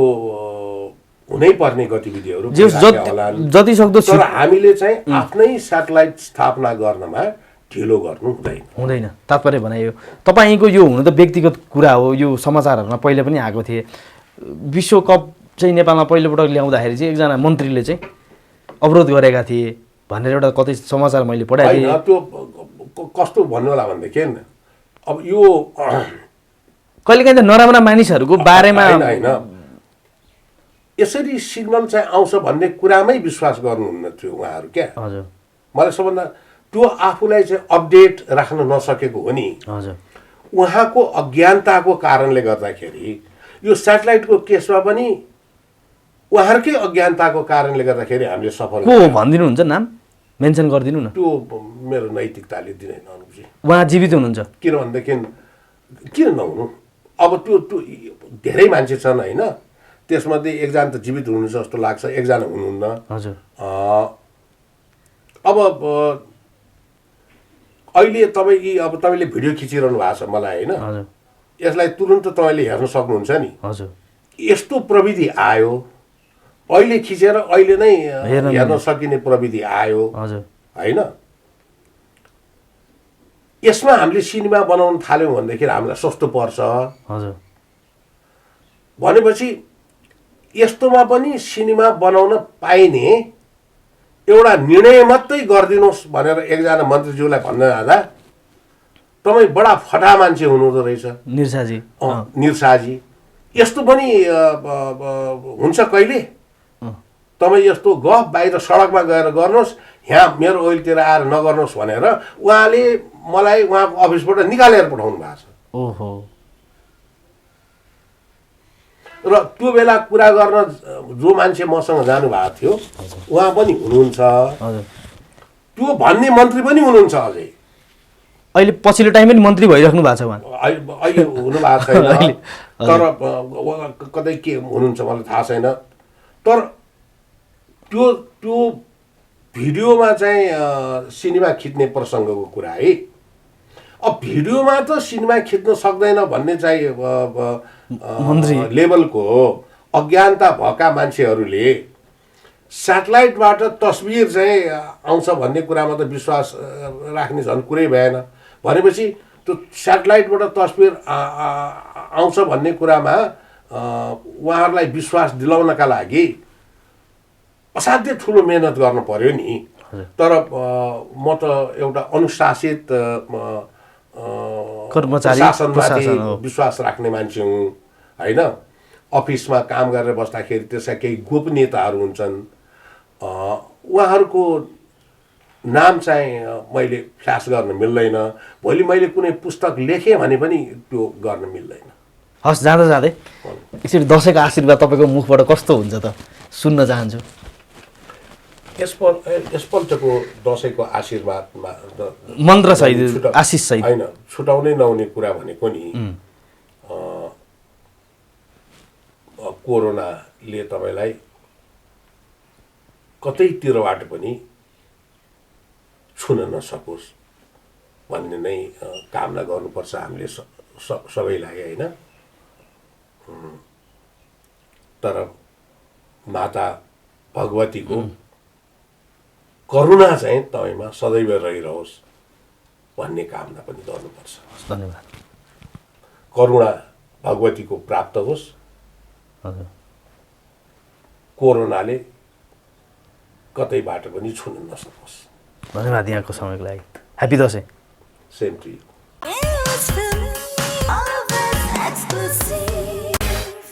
हुनै पर्ने गतिविधिहरू जति सक्दो। तर हामीले चाहिँ आफ्नै सेटेलाइट स्थापना गर्नमा ढिलो गर्नु हुँदैन। तात्पर्य भने यो तपाईँको यो हुनु त व्यक्तिगत कुरा हो। यो समाचारहरूमा पहिले पनि आएको थिए विश्वकप चाहिँ नेपालमा पहिलोपटक ल्याउँदाखेरि चाहिँ एकजना मन्त्रीले चाहिँ अवरोध गरेका थिए भनेर एउटा कतै समाचार मैले पढाएको थिएँ। त्यो कस्तो भन्नु होला भनेदेखि अब यो कहिलेकाहीँ त नराम्रा मानिसहरूको बारेमा होइन यसरी सिग्नल चाहिँ आउँछ भन्ने कुरामै विश्वास गर्नुहुन्न थियो उहाँहरू क्या। मलाई सबभन्दा त्यो आफूलाई चाहिँ अपडेट राख्न नसकेको हो नि। उहाँको अज्ञानताको कारणले गर्दाखेरि यो सेटेलाइटको केसमा पनि उहाँहरूकै अज्ञानताको कारणले गर्दाखेरि हामीले सफल भनिदिनुहुन्छ नाम मेन्सन गरिदिनु न। त्यो मेरो नैतिकताले दिँदैन अनुजी। उहाँ जीवित हुनुहुन्छ किन भनेदेखि किन नहुनु अब त्यो त्यो धेरै मान्छे छन् होइन, त्यसमध्ये एकजना त जीवित हुनुहुन्छ जस्तो लाग्छ, एकजना हुनुहुन्न। हजुर अब अहिले तपाईँ अब तपाईँले भिडियो खिचिरहनु भएको छ मलाई होइन, हजुर यसलाई तुरुन्त तपाईँले हेर्न सक्नुहुन्छ नि। हजुर यस्तो प्रविधि आयो, अहिले खिचेर अहिले नै हेर्न हेर्न सकिने प्रविधि आयो हजुर होइन। यसमा हामीले सिनेमा बनाउन थाल्यौँ भनेदेखि हामीलाई सस्तो पर्छ हजुर भनेपछि यस्तोमा पनि सिनेमा बनाउन पाइने एउटा निर्णय मात्रै गरिदिनुहोस् भनेर एकजना मन्त्रीज्यूलाई भन्न जाँदा तपाईँ बडा फटा मान्छे हुनुहुँदो रहेछ निर्साजी निरसाजी। यस्तो पनि हुन्छ कहिले? तपाईँ यस्तो गफ बाहिर सडकमा गएर गर्नुहोस्, यहाँ मेरो ओइलतिर आएर नगर्नुहोस् भनेर उहाँले मलाई उहाँको अफिसबाट निकालेर पठाउनु भएको छ। ओहो र त्यो बेला कुरा गर्न जो मान्छे मसँग जानुभएको थियो उहाँ पनि हुनुहुन्छ, हजुर त्यो भन्ने मन्त्री पनि हुनुहुन्छ अझै। अहिले पछिल्लो टाइम पनि मन्त्री भइराख्नु भएको छ उहाँ। अहिले हुनु भएको छैन, तर कतै के हुनुहुन्छ मलाई थाहा छैन। तर त्यो त्यो भिडियोमा चाहिँ सिनेमा खिच्ने प्रसङ्गको कुरा है। अब भिडियोमा त सिनेमा खिच्न सक्दैन भन्ने चाहिँ मन्त्री लेभलको अज्ञानता भएका मान्छेहरूले स्याटेलाइटबाट तस्बिर चाहिँ आउँछ भन्ने कुरामा त विश्वास राख्ने झन् कुरै भएन। भनेपछि त्यो स्याटेलाइटबाट तस्बिर आउँछ भन्ने कुरामा उहाँहरूलाई विश्वास दिलाउनका लागि असाध्यै ठुलो मेहनत गर्नु पर्यो नि। तर म त एउटा अनुशासित कर्मचारी शासनमाथि विश्वास राख्ने मान्छे हुँ होइन। अफिसमा काम गरेर बस्दाखेरि त्यसका केही गोपनीयताहरू हुन्छन्, उहाँहरूको नाम चाहिँ मैले फ्ल्यास गर्न मिल्दैन। भोलि मैले कुनै पुस्तक लेखेँ भने पनि त्यो गर्न मिल्दैन। हस्, जाँदा जाँदै एकचोटि दसैँको आशीर्वाद तपाईँको मुखबाट कस्तो हुन्छ त सुन्न चाहन्छु। यसपल्टको दसैँको आशीर्वादमा मन्त्र सहित आशिष सहित होइन, छुटाउनै नहुने कुरा भनेको नि कोरोनाले तपाईँलाई कतैतिरबाट पनि छुन नसकोस् भन्ने नै कामना गर्नुपर्छ हामीले सबैलाई होइन। तर माता भगवतीको करुणा चाहिँ तपाईँमा सदैव रहिरहोस् भन्ने कामना पनि गर्नुपर्छ। धन्यवाद। करुणा भगवतीको प्राप्त होस्, हजुर कोरोनाले कतैबाट पनि छुन नसकोस्। धन्यवाद यहाँको समयको लागि। Happy Dashain. Same to you.